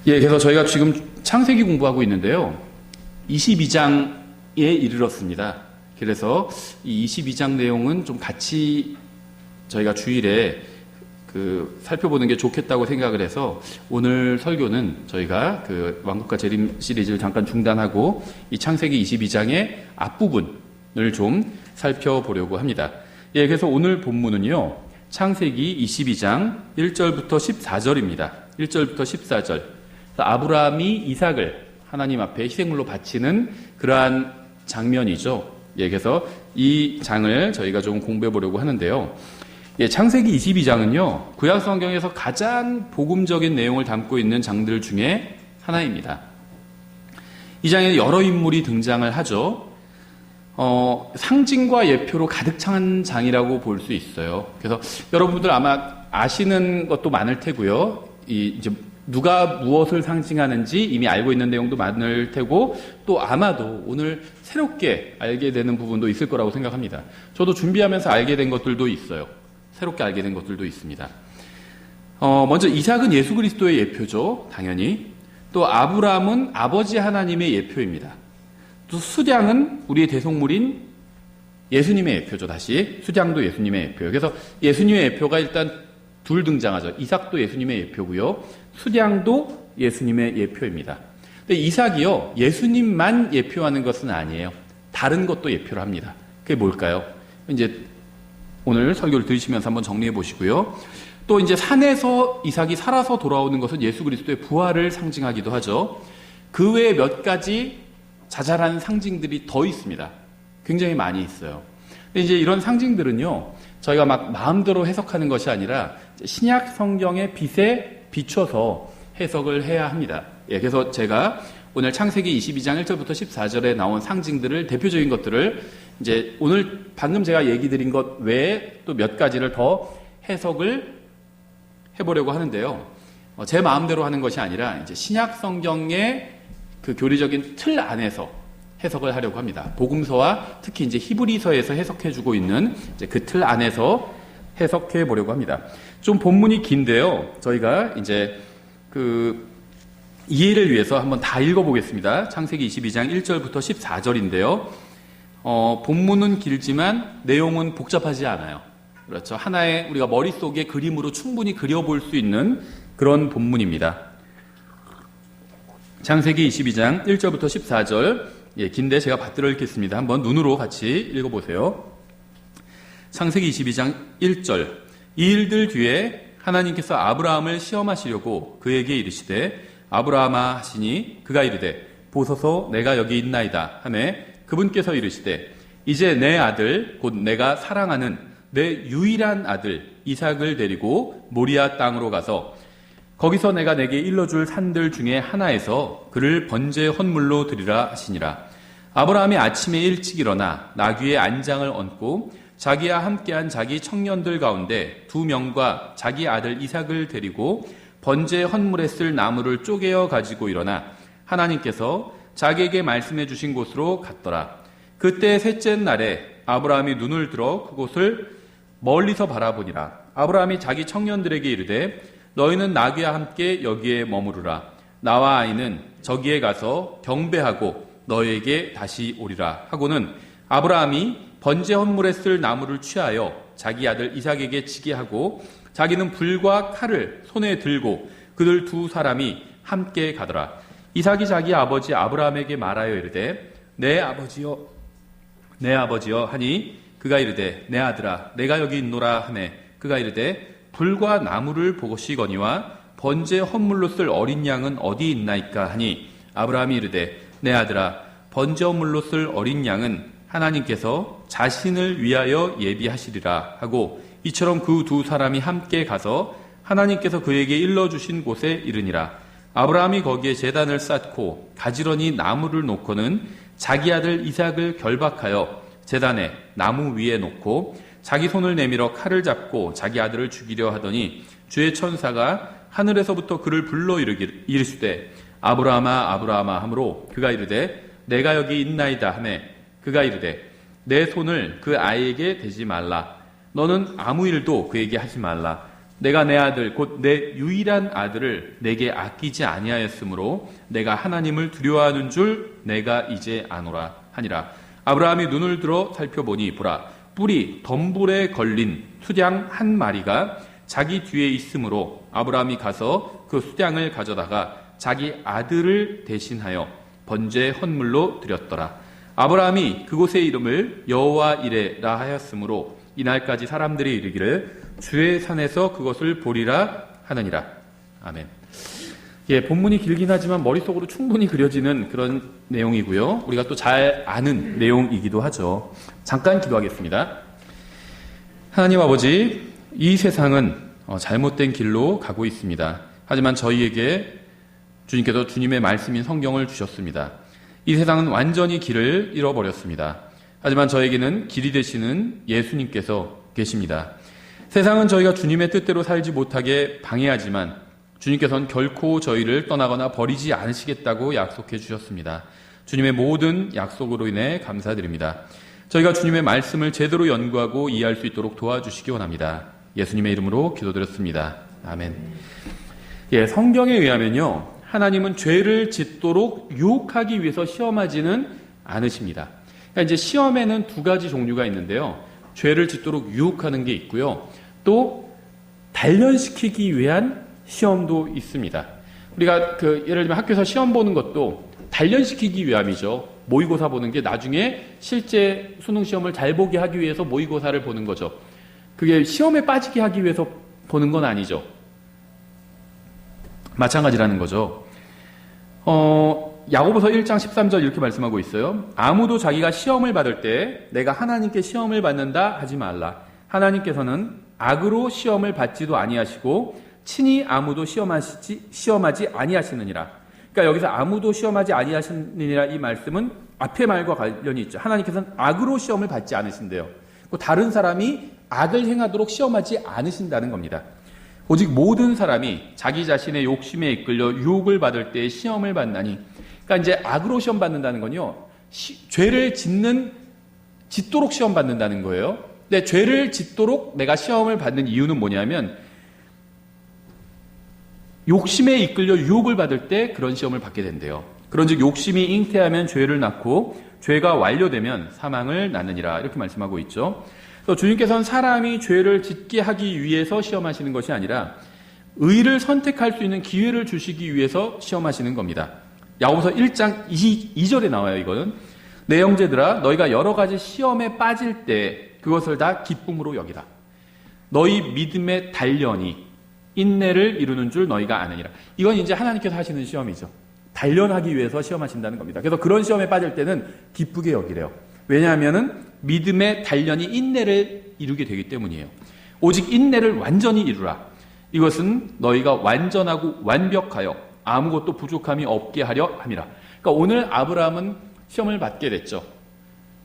예, 그래서 저희가 지금 창세기 공부하고 있는데요. 22장에 이르렀습니다. 그래서 이 22장 내용은 좀 같이 저희가 주일에 살펴보는 게 좋겠다고 생각을 해서 오늘 설교는 저희가 왕국과 재림 시리즈를 잠깐 중단하고 이 창세기 22장의 앞부분을 좀 살펴보려고 합니다. 예, 그래서 오늘 본문은요. 창세기 22장 1절부터 14절입니다. 1절부터 14절. 아브라함이 이삭을 하나님 앞에 희생물로 바치는 그러한 장면이죠. 예, 그래서 이 장을 저희가 좀 공부해 보려고 하는데요. 예, 창세기 22장은요, 구약 성경에서 가장 복음적인 내용을 담고 있는 장들 중에 하나입니다. 이 장에 여러 인물이 등장을 하죠. 상징과 예표로 가득 찬 장이라고 볼 수 있어요. 그래서 여러분들 아마 아시는 것도 많을 테고요. 이제 누가 무엇을 상징하는지 이미 알고 있는 내용도 많을 테고, 또 아마도 오늘 새롭게 알게 되는 부분도 있을 거라고 생각합니다. 저도 준비하면서 알게 된 것들도 있어요. 새롭게 알게 된 것들도 있습니다. 먼저 이삭은 예수 그리스도의 예표죠. 당연히. 또 아브라함은 아버지 하나님의 예표입니다. 또 수량은 우리의 대속물인 예수님의 예표죠. 다시 수량도 예수님의 예표예요. 그래서 예수님의 예표가 일단 둘 등장하죠. 이삭도 예수님의 예표고요. 수량도 예수님의 예표입니다. 근데 이삭이요, 예수님만 예표하는 것은 아니에요. 다른 것도 예표를 합니다. 그게 뭘까요? 이제 오늘 설교를 들으시면서 한번 정리해 보시고요. 또 이제 산에서 이삭이 살아서 돌아오는 것은 예수 그리스도의 부활을 상징하기도 하죠. 그 외에 몇 가지 자잘한 상징들이 더 있습니다. 굉장히 많이 있어요. 근데 이제 이런 상징들은요, 저희가 막 마음대로 해석하는 것이 아니라 신약 성경의 빛에 비춰서 해석을 해야 합니다. 예, 그래서 제가 오늘 창세기 22장 1절부터 14절에 나온 상징들을, 대표적인 것들을 이제 오늘 방금 제가 얘기 드린 것 외에 또 몇 가지를 더 해석을 해보려고 하는데요. 제 마음대로 하는 것이 아니라 이제 신약 성경의 그 교리적인 틀 안에서 해석을 하려고 합니다. 복음서와 특히 이제 히브리서에서 해석해주고 있는 이제 그 틀 안에서 해석해 보려고 합니다. 좀 본문이 긴데요. 저희가 이제 이해를 위해서 한번 다 읽어보겠습니다. 창세기 22장 1절부터 14절인데요. 본문은 길지만 내용은 복잡하지 않아요. 그렇죠. 하나의 우리가 머릿속에 그림으로 충분히 그려볼 수 있는 그런 본문입니다. 창세기 22장 1절부터 14절. 예, 긴데 제가 받들어 읽겠습니다. 한번 눈으로 같이 읽어보세요. 창세기 22장 1절. 이 일들 뒤에 하나님께서 아브라함을 시험하시려고 그에게 이르시되 아브라함아 하시니 그가 이르되 보소서 내가 여기 있나이다 하매 그분께서 이르시되 이제 내 아들 곧 내가 사랑하는 내 유일한 아들 이삭을 데리고 모리아 땅으로 가서 거기서 내가 내게 일러줄 산들 중에 하나에서 그를 번제 헌물로 드리라 하시니라. 아브라함이 아침에 일찍 일어나 나귀의 안장을 얹고 자기와 함께한 자기 청년들 가운데 2명과 자기 아들 이삭을 데리고 번제 헌물에 쓸 나무를 쪼개어 가지고 일어나 하나님께서 자기에게 말씀해 주신 곳으로 갔더라. 그때 셋째 날에 아브라함이 눈을 들어 그곳을 멀리서 바라보니라. 아브라함이 자기 청년들에게 이르되 너희는 나귀와 함께 여기에 머무르라. 나와 아이는 저기에 가서 경배하고 너희에게 다시 오리라 하고는 아브라함이 번제 헌물에 쓸 나무를 취하여 자기 아들 이삭에게 치게 하고 자기는 불과 칼을 손에 들고 그들 두 사람이 함께 가더라. 이삭이 자기 아버지 아브라함에게 말하여 이르되 내 아버지여 하니 그가 이르되 내 아들아 내가 여기 있노라 하매 그가 이르되 불과 나무를 보시거니와 번제 헌물로 쓸 어린 양은 어디 있나이까 하니 아브라함이 이르되 내 아들아 번제 헌물로 쓸 어린 양은 하나님께서 자신을 위하여 예비하시리라 하고 이처럼 그 두 사람이 함께 가서 하나님께서 그에게 일러주신 곳에 이르니라. 아브라함이 거기에 제단을 쌓고 가지런히 나무를 놓고는 자기 아들 이삭을 결박하여 제단에 나무 위에 놓고 자기 손을 내밀어 칼을 잡고 자기 아들을 죽이려 하더니 주의 천사가 하늘에서부터 그를 불러 이르시되 아브라함아 아브라함아 하므로 그가 이르되 내가 여기 있나이다 하매 그가 이르되 내 손을 그 아이에게 대지 말라. 너는 아무 일도 그에게 하지 말라. 내가 내 아들 곧 내 유일한 아들을 내게 아끼지 아니하였으므로 내가 하나님을 두려워하는 줄 내가 이제 아노라 하니라. 아브라함이 눈을 들어 살펴보니 보라, 뿔이 덤불에 걸린 수양 한 마리가 자기 뒤에 있으므로 아브라함이 가서 그 수양을 가져다가 자기 아들을 대신하여 번제 헌물로 드렸더라. 아브라함이 그곳의 이름을 여호와 이레라 하였으므로 이날까지 사람들이 이르기를 주의 산에서 그것을 보리라 하느니라. 아멘. 예, 본문이 길긴 하지만 머릿속으로 충분히 그려지는 그런 내용이고요. 우리가 또 잘 아는 내용이기도 하죠. 잠깐 기도하겠습니다. 하나님 아버지, 이 세상은 잘못된 길로 가고 있습니다. 하지만 저희에게 주님께서 주님의 말씀인 성경을 주셨습니다. 이 세상은 완전히 길을 잃어버렸습니다. 하지만 저에게는 길이 되시는 예수님께서 계십니다. 세상은 저희가 주님의 뜻대로 살지 못하게 방해하지만 주님께서는 결코 저희를 떠나거나 버리지 않으시겠다고 약속해 주셨습니다. 주님의 모든 약속으로 인해 감사드립니다. 저희가 주님의 말씀을 제대로 연구하고 이해할 수 있도록 도와주시기 원합니다. 예수님의 이름으로 기도드렸습니다. 아멘. 예, 성경에 의하면요, 하나님은 죄를 짓도록 유혹하기 위해서 시험하지는 않으십니다. 그러니까 이제 시험에는 두 가지 종류가 있는데요. 죄를 짓도록 유혹하는 게 있고요. 또 단련시키기 위한 시험도 있습니다. 우리가 예를 들면 학교에서 시험 보는 것도 단련시키기 위함이죠. 모의고사 보는 게 나중에 실제 수능 시험을 잘 보게 하기 위해서 모의고사를 보는 거죠. 그게 시험에 빠지게 하기 위해서 보는 건 아니죠. 마찬가지라는 거죠. 야고보서 1장 13절 이렇게 말씀하고 있어요. 아무도 자기가 시험을 받을 때 내가 하나님께 시험을 받는다 하지 말라. 하나님께서는 악으로 시험을 받지도 아니하시고 친히 아무도 시험하지 아니하시느니라. 그러니까 여기서 아무도 시험하지 아니하시느니라 이 말씀은 앞의 말과 관련이 있죠. 하나님께서는 악으로 시험을 받지 않으신대요. 다른 사람이 악을 행하도록 시험하지 않으신다는 겁니다. 오직 모든 사람이 자기 자신의 욕심에 이끌려 유혹을 받을 때 시험을 받나니, 그러니까 이제 악으로 시험 받는다는 건요, 죄를 짓도록 시험 받는다는 거예요. 근데 죄를 짓도록 내가 시험을 받는 이유는 뭐냐면 욕심에 이끌려 유혹을 받을 때 그런 시험을 받게 된대요. 그런즉 욕심이 잉태하면 죄를 낳고 죄가 완료되면 사망을 낳느니라, 이렇게 말씀하고 있죠. 그래서 주님께서는 사람이 죄를 짓게 하기 위해서 시험하시는 것이 아니라 의를 선택할 수 있는 기회를 주시기 위해서 시험하시는 겁니다. 야고보서 1장 2절에 나와요. 이거는 내 형제들아, 너희가 여러 가지 시험에 빠질 때 그것을 다 기쁨으로 여기라. 너희 믿음의 단련이 인내를 이루는 줄 너희가 아느니라. 이건 이제 하나님께서 하시는 시험이죠. 단련하기 위해서 시험하신다는 겁니다. 그래서 그런 시험에 빠질 때는 기쁘게 여기래요. 왜냐하면은 믿음의 단련이 인내를 이루게 되기 때문이에요. 오직 인내를 완전히 이루라. 이것은 너희가 완전하고 완벽하여 아무것도 부족함이 없게 하려 함이라. 그러니까 오늘 아브라함은 시험을 받게 됐죠.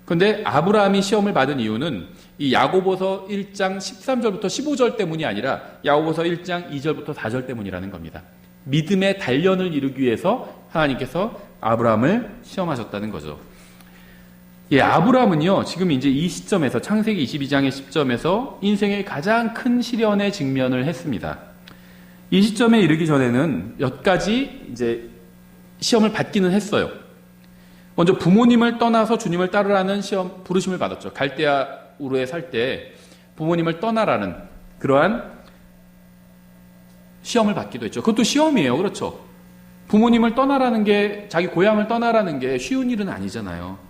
그런데 아브라함이 시험을 받은 이유는 이 야고보서 1장 13절부터 15절 때문이 아니라 야고보서 1장 2절부터 4절 때문이라는 겁니다. 믿음의 단련을 이루기 위해서 하나님께서 아브라함을 시험하셨다는 거죠. 예, 아브라함은요, 지금 이제 이 시점에서, 창세기 22장의 시점에서 인생의 가장 큰 시련에 직면을 했습니다. 이 시점에 이르기 전에는 몇 가지 이제 시험을 받기는 했어요. 먼저 부모님을 떠나서 주님을 따르라는 시험, 부르심을 받았죠. 갈대아 우르에 살 때 부모님을 떠나라는 그러한 시험을 받기도 했죠. 그것도 시험이에요. 그렇죠. 부모님을 떠나라는 게, 자기 고향을 떠나라는 게 쉬운 일은 아니잖아요.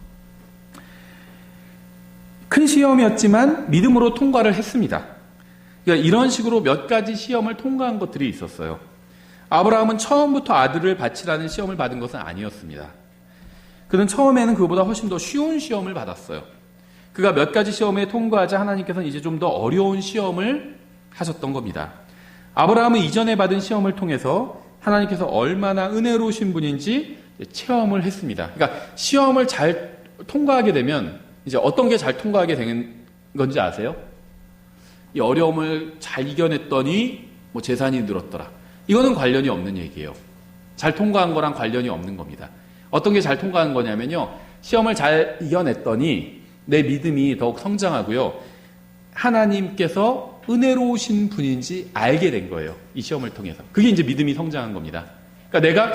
큰 시험이었지만 믿음으로 통과를 했습니다. 그러니까 이런 식으로 몇 가지 시험을 통과한 것들이 있었어요. 아브라함은 처음부터 아들을 바치라는 시험을 받은 것은 아니었습니다. 그는 처음에는 그보다 훨씬 더 쉬운 시험을 받았어요. 그가 몇 가지 시험에 통과하자 하나님께서는 이제 좀 더 어려운 시험을 하셨던 겁니다. 아브라함은 이전에 받은 시험을 통해서 하나님께서 얼마나 은혜로우신 분인지 체험을 했습니다. 그러니까 시험을 잘 통과하게 되면 이제 어떤 게 잘 통과하게 되는 건지 아세요? 이 어려움을 잘 이겨냈더니 뭐 재산이 늘었더라. 이거는 관련이 없는 얘기예요. 잘 통과한 거랑 관련이 없는 겁니다. 어떤 게 잘 통과한 거냐면요, 시험을 잘 이겨냈더니 내 믿음이 더욱 성장하고요, 하나님께서 은혜로우신 분인지 알게 된 거예요. 이 시험을 통해서. 그게 이제 믿음이 성장한 겁니다. 그러니까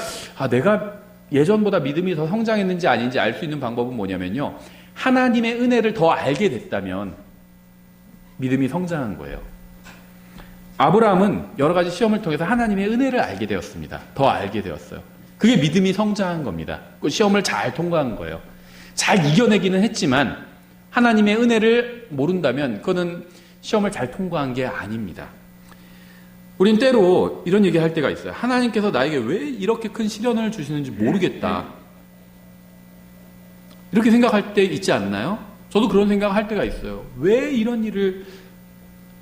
내가 예전보다 믿음이 더 성장했는지 아닌지 알 수 있는 방법은 뭐냐면요. 하나님의 은혜를 더 알게 됐다면 믿음이 성장한 거예요. 아브라함은 여러 가지 시험을 통해서 하나님의 은혜를 알게 되었습니다. 더 알게 되었어요. 그게 믿음이 성장한 겁니다. 그 시험을 잘 통과한 거예요. 잘 이겨내기는 했지만 하나님의 은혜를 모른다면 그거는 시험을 잘 통과한 게 아닙니다. 우린 때로 이런 얘기할 때가 있어요. 하나님께서 나에게 왜 이렇게 큰 시련을 주시는지 모르겠다. 이렇게 생각할 때 있지 않나요? 저도 그런 생각할 때가 있어요. 왜 이런 일을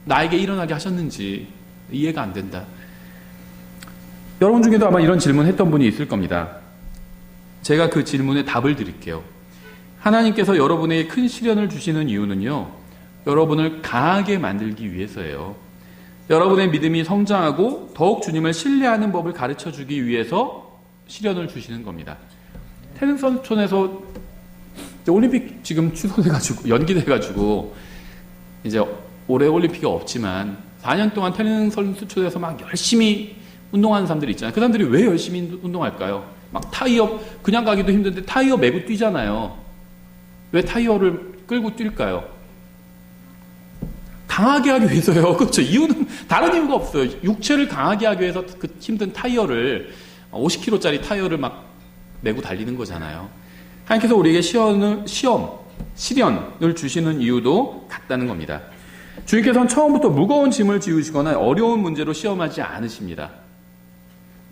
나에게 일어나게 하셨는지 이해가 안 된다. 여러분 중에도 아마 이런 질문 했던 분이 있을 겁니다. 제가 그 질문에 답을 드릴게요. 하나님께서 여러분에게 큰 시련을 주시는 이유는요, 여러분을 강하게 만들기 위해서예요. 여러분의 믿음이 성장하고 더욱 주님을 신뢰하는 법을 가르쳐 주기 위해서 시련을 주시는 겁니다. 태릉선촌에서 올림픽 지금 취소돼가지고, 연기돼가지고, 이제 올해 올림픽이 없지만, 4년 동안 태릉선수촌에서 막 열심히 운동하는 사람들이 있잖아요. 그 사람들이 왜 열심히 운동할까요? 막 타이어, 그냥 가기도 힘든데 타이어 메고 뛰잖아요. 왜 타이어를 끌고 뛸까요? 강하게 하기 위해서요. 그렇죠. 이유는 다른 이유가 없어요. 육체를 강하게 하기 위해서 그 힘든 타이어를, 50kg짜리 타이어를 막 메고 달리는 거잖아요. 하나님께서 우리에게 시련을 주시는 이유도 같다는 겁니다. 주님께서는 처음부터 무거운 짐을 지우시거나 어려운 문제로 시험하지 않으십니다.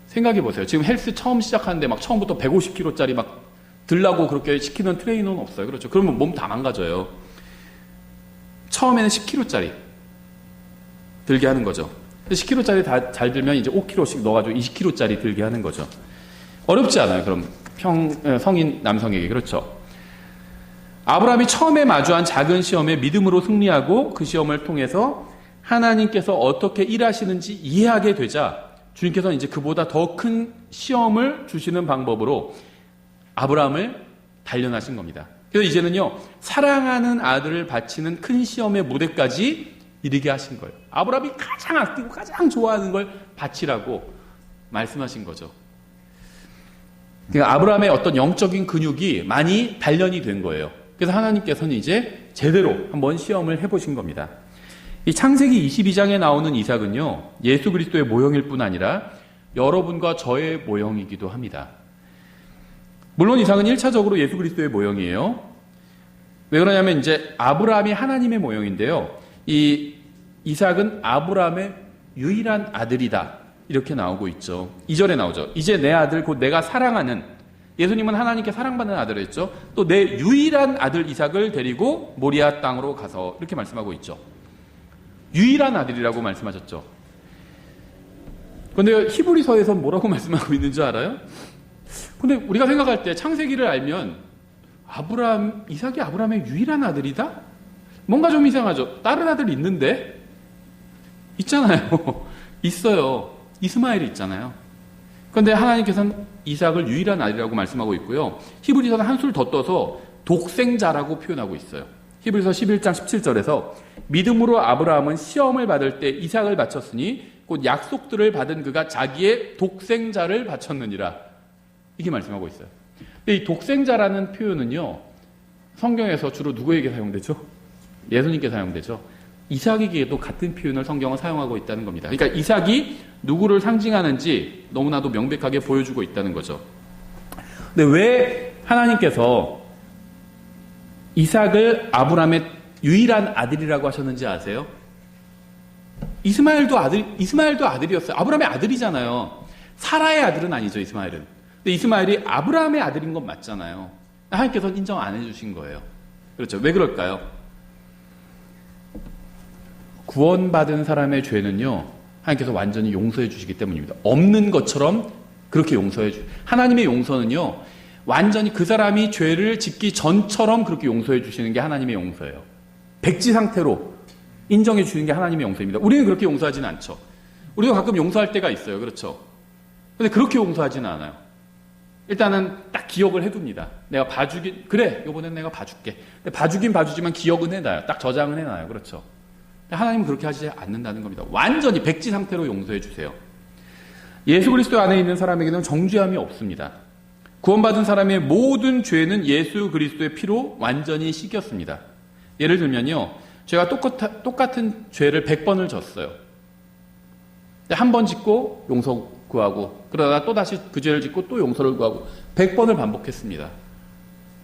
생각해 보세요. 지금 헬스 처음 시작하는데 막 처음부터 150kg짜리 막 들라고 그렇게 시키는 트레이너는 없어요. 그렇죠. 그러면 몸 다 망가져요. 처음에는 10kg짜리 들게 하는 거죠. 10kg짜리 다 잘 들면 이제 5kg씩 넣어가지고 20kg짜리 들게 하는 거죠. 어렵지 않아요. 그럼 성인 남성에게. 그렇죠. 아브라함이 처음에 마주한 작은 시험에 믿음으로 승리하고 그 시험을 통해서 하나님께서 어떻게 일하시는지 이해하게 되자 주님께서는 이제 그보다 더 큰 시험을 주시는 방법으로 아브라함을 단련하신 겁니다. 그래서 이제는요, 사랑하는 아들을 바치는 큰 시험의 무대까지 이르게 하신 거예요. 아브라함이 가장 아끼고 가장 좋아하는 걸 바치라고 말씀하신 거죠. 그러니까 아브라함의 어떤 영적인 근육이 많이 단련이 된 거예요. 그래서 하나님께서는 이제 제대로 한번 시험을 해보신 겁니다. 이 창세기 22장에 나오는 이삭은요, 예수 그리스도의 모형일 뿐 아니라 여러분과 저의 모형이기도 합니다. 물론 이삭은 1차적으로 예수 그리스도의 모형이에요. 왜 그러냐면 이제 아브라함이 하나님의 모형인데요. 이 이삭은 아브라함의 유일한 아들이다. 이렇게 나오고 있죠. 2절에 나오죠. 이제 내 아들 곧 내가 사랑하는, 예수님은 하나님께 사랑받는 아들이었죠. 또 내 유일한 아들 이삭을 데리고 모리아 땅으로 가서 이렇게 말씀하고 있죠. 유일한 아들이라고 말씀하셨죠. 그런데 히브리서에서 뭐라고 말씀하고 있는 줄 알아요? 근데 우리가 생각할 때 창세기를 알면 이삭이 아브라함의 유일한 아들이다? 뭔가 좀 이상하죠. 다른 아들이 있는데? 있잖아요. 있어요. 이스마엘이 있잖아요. 그런데 하나님께서는 이삭을 유일한 아들이라고 말씀하고 있고요. 히브리서는 한술 더 떠서 독생자라고 표현하고 있어요. 히브리서 11장 17절에서 믿음으로 아브라함은 시험을 받을 때 이삭을 바쳤으니 곧 약속들을 받은 그가 자기의 독생자를 바쳤느니라. 이게 말씀하고 있어요. 근데 이 독생자라는 표현은요, 성경에서 주로 누구에게 사용되죠? 예수님께 사용되죠. 이삭에게도 같은 표현을 성경은 사용하고 있다는 겁니다. 그러니까 이삭이 누구를 상징하는지 너무나도 명백하게 보여주고 있다는 거죠. 근데 왜 하나님께서 이삭을 아브라함의 유일한 아들이라고 하셨는지 아세요? 이스마엘도 아들이었어요. 아브라함의 아들이잖아요. 사라의 아들은 아니죠, 이스마엘은. 근데 이스마엘이 아브라함의 아들인 건 맞잖아요. 하나님께서는 인정 안 해주신 거예요. 그렇죠. 왜 그럴까요? 구원받은 사람의 죄는요, 하나님께서 완전히 용서해 주시기 때문입니다. 없는 것처럼 그렇게 용서해 주세요. 하나님의 용서는요, 완전히 그 사람이 죄를 짓기 전처럼 그렇게 용서해 주시는 게 하나님의 용서예요. 백지 상태로 인정해 주시는 게 하나님의 용서입니다. 우리는 그렇게 용서하지는 않죠. 우리도 가끔 용서할 때가 있어요. 그렇죠. 근데 그렇게 용서하지는 않아요. 일단은 딱 기억을 해둡니다. 내가 봐주긴, 그래, 이번엔 내가 봐줄게. 근데 봐주긴 봐주지만 기억은 해놔요. 딱 저장은 해놔요. 그렇죠. 하나님은 그렇게 하지 않는다는 겁니다. 완전히 백지 상태로 용서해 주세요. 예수 그리스도 안에 있는 사람에게는 정죄함이 없습니다. 구원받은 사람의 모든 죄는 예수 그리스도의 피로 완전히 씻겼습니다. 예를 들면요, 제가 똑같은 죄를 100번을 졌어요. 한 번 짓고 용서 구하고, 그러다가 또다시 그 죄를 짓고 또 용서를 구하고 100번을 반복했습니다.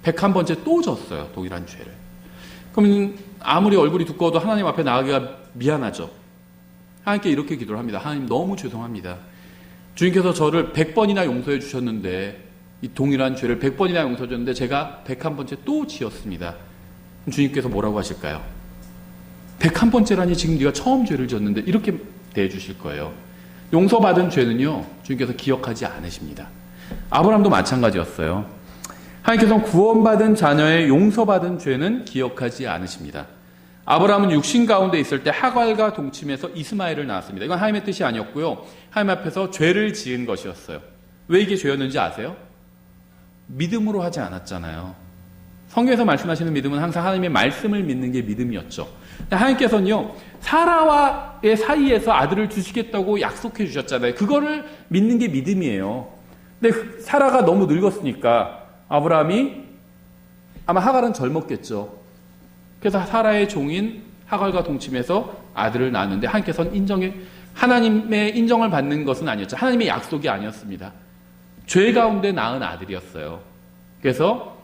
101번째 또 졌어요, 동일한 죄를. 그럼 아무리 얼굴이 두꺼워도 하나님 앞에 나가기가 미안하죠. 하나님께 이렇게 기도를 합니다. 하나님, 너무 죄송합니다. 주님께서 저를 100번이나 용서해 주셨는데, 이 동일한 죄를 100번이나 용서해 줬는데 제가 101번째 또 지었습니다. 주님께서 뭐라고 하실까요? 101번째라니 지금 네가 처음 죄를 졌는데, 이렇게 대해 주실 거예요. 용서받은 죄는요, 주님께서 기억하지 않으십니다. 아브라함도 마찬가지였어요. 하나님께서는 구원받은 자녀의 용서받은 죄는 기억하지 않으십니다. 아브라함은 육신 가운데 있을 때 하갈과 동침해서 이스마엘을 낳았습니다. 이건 하나님의 뜻이 아니었고요, 하나님 앞에서 죄를 지은 것이었어요. 왜 이게 죄였는지 아세요? 믿음으로 하지 않았잖아요. 성경에서 말씀하시는 믿음은 항상 하나님의 말씀을 믿는 게 믿음이었죠. 하나님께서는요, 사라와의 사이에서 아들을 주시겠다고 약속해 주셨잖아요. 그거를 믿는 게 믿음이에요. 근데 사라가 너무 늙었으니까 아브라함이, 아마 하갈은 젊었겠죠. 그래서 사라의 종인 하갈과 동침해서 아들을 낳았는데, 하나님께서는 하나님의 인정을 받는 것은 아니었죠. 하나님의 약속이 아니었습니다. 죄 가운데 낳은 아들이었어요. 그래서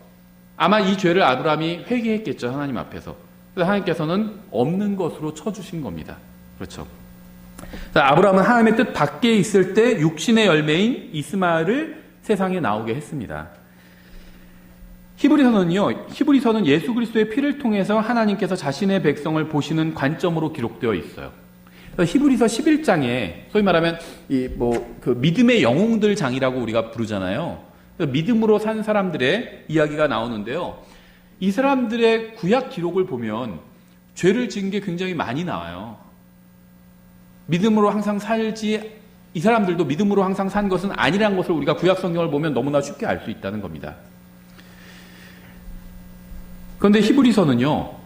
아마 이 죄를 아브라함이 회개했겠죠, 하나님 앞에서. 그래서 하나님께서는 없는 것으로 쳐주신 겁니다. 그렇죠. 아브라함은 하나님의 뜻 밖에 있을 때 육신의 열매인 이스마엘을 세상에 나오게 했습니다. 히브리서는 예수 그리스도의 피를 통해서 하나님께서 자신의 백성을 보시는 관점으로 기록되어 있어요. 히브리서 11장에 소위 말하면 그 믿음의 영웅들 장이라고 우리가 부르잖아요. 믿음으로 산 사람들의 이야기가 나오는데요. 이 사람들의 구약 기록을 보면 죄를 지은 게 굉장히 많이 나와요. 믿음으로 항상 살지, 이 사람들도 믿음으로 항상 산 것은 아니라는 것을 우리가 구약 성경을 보면 너무나 쉽게 알 수 있다는 겁니다. 그런데 히브리서는요,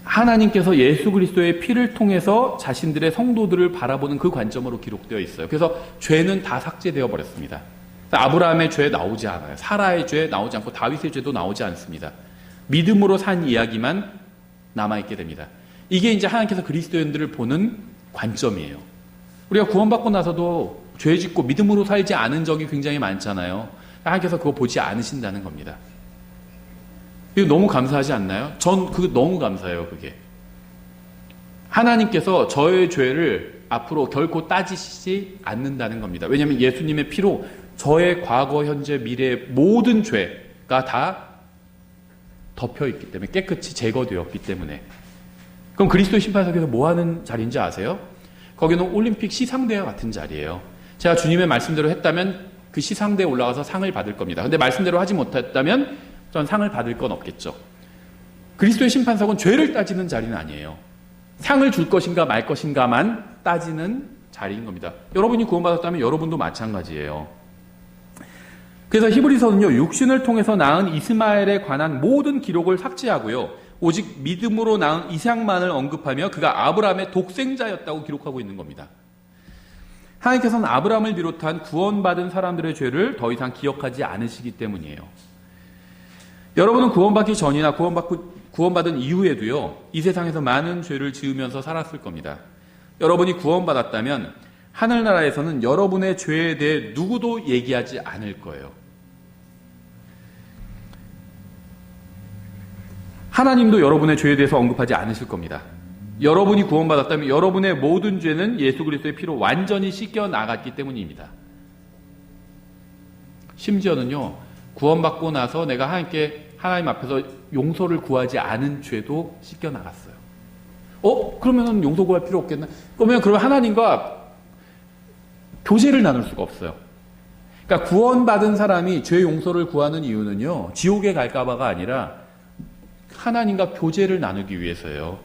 하나님께서 예수 그리스도의 피를 통해서 자신들의 성도들을 바라보는 그 관점으로 기록되어 있어요. 그래서 죄는 다 삭제되어 버렸습니다. 아브라함의 죄 나오지 않아요. 사라의 죄 나오지 않고 다윗의 죄도 나오지 않습니다. 믿음으로 산 이야기만 남아있게 됩니다. 이게 이제 하나님께서 그리스도인들을 보는 관점이에요. 우리가 구원받고 나서도 죄 짓고 믿음으로 살지 않은 적이 굉장히 많잖아요. 하나님께서 그거 보지 않으신다는 겁니다. 이거 너무 감사하지 않나요? 전 그거 너무 감사해요, 그게. 하나님께서 저의 죄를 앞으로 결코 따지시지 않는다는 겁니다. 왜냐하면 예수님의 피로 저의 과거, 현재, 미래의 모든 죄가 다 덮여있기 때문에, 깨끗이 제거되었기 때문에. 그럼 그리스도의 심판석에서 뭐 하는 자리인지 아세요? 거기는 올림픽 시상대와 같은 자리예요. 제가 주님의 말씀대로 했다면 그 시상대에 올라가서 상을 받을 겁니다. 근데 말씀대로 하지 못했다면 전 상을 받을 건 없겠죠. 그리스도의 심판석은 죄를 따지는 자리는 아니에요. 상을 줄 것인가 말 것인가만 따지는 자리인 겁니다. 여러분이 구원받았다면 여러분도 마찬가지예요. 그래서 히브리서는요, 육신을 통해서 낳은 이스마엘에 관한 모든 기록을 삭제하고요, 오직 믿음으로 낳은 이삭만을 언급하며 그가 아브라함의 독생자였다고 기록하고 있는 겁니다. 하나님께서는 아브라함을 비롯한 구원받은 사람들의 죄를 더 이상 기억하지 않으시기 때문이에요. 여러분은 구원받기 전이나 구원받은 이후에도요, 이 세상에서 많은 죄를 지으면서 살았을 겁니다. 여러분이 구원받았다면 하늘나라에서는 여러분의 죄에 대해 누구도 얘기하지 않을 거예요. 하나님도 여러분의 죄에 대해서 언급하지 않으실 겁니다. 여러분이 구원받았다면 여러분의 모든 죄는 예수 그리스도의 피로 완전히 씻겨 나갔기 때문입니다. 심지어는요, 구원받고 나서 내가 하나님 앞에서 용서를 구하지 않은 죄도 씻겨 나갔어요. 그러면 용서 구할 필요 없겠나? 그러면 하나님과 교제를 나눌 수가 없어요. 그러니까 구원받은 사람이 죄 용서를 구하는 이유는요, 지옥에 갈까봐가 아니라 하나님과 교제를 나누기 위해서예요.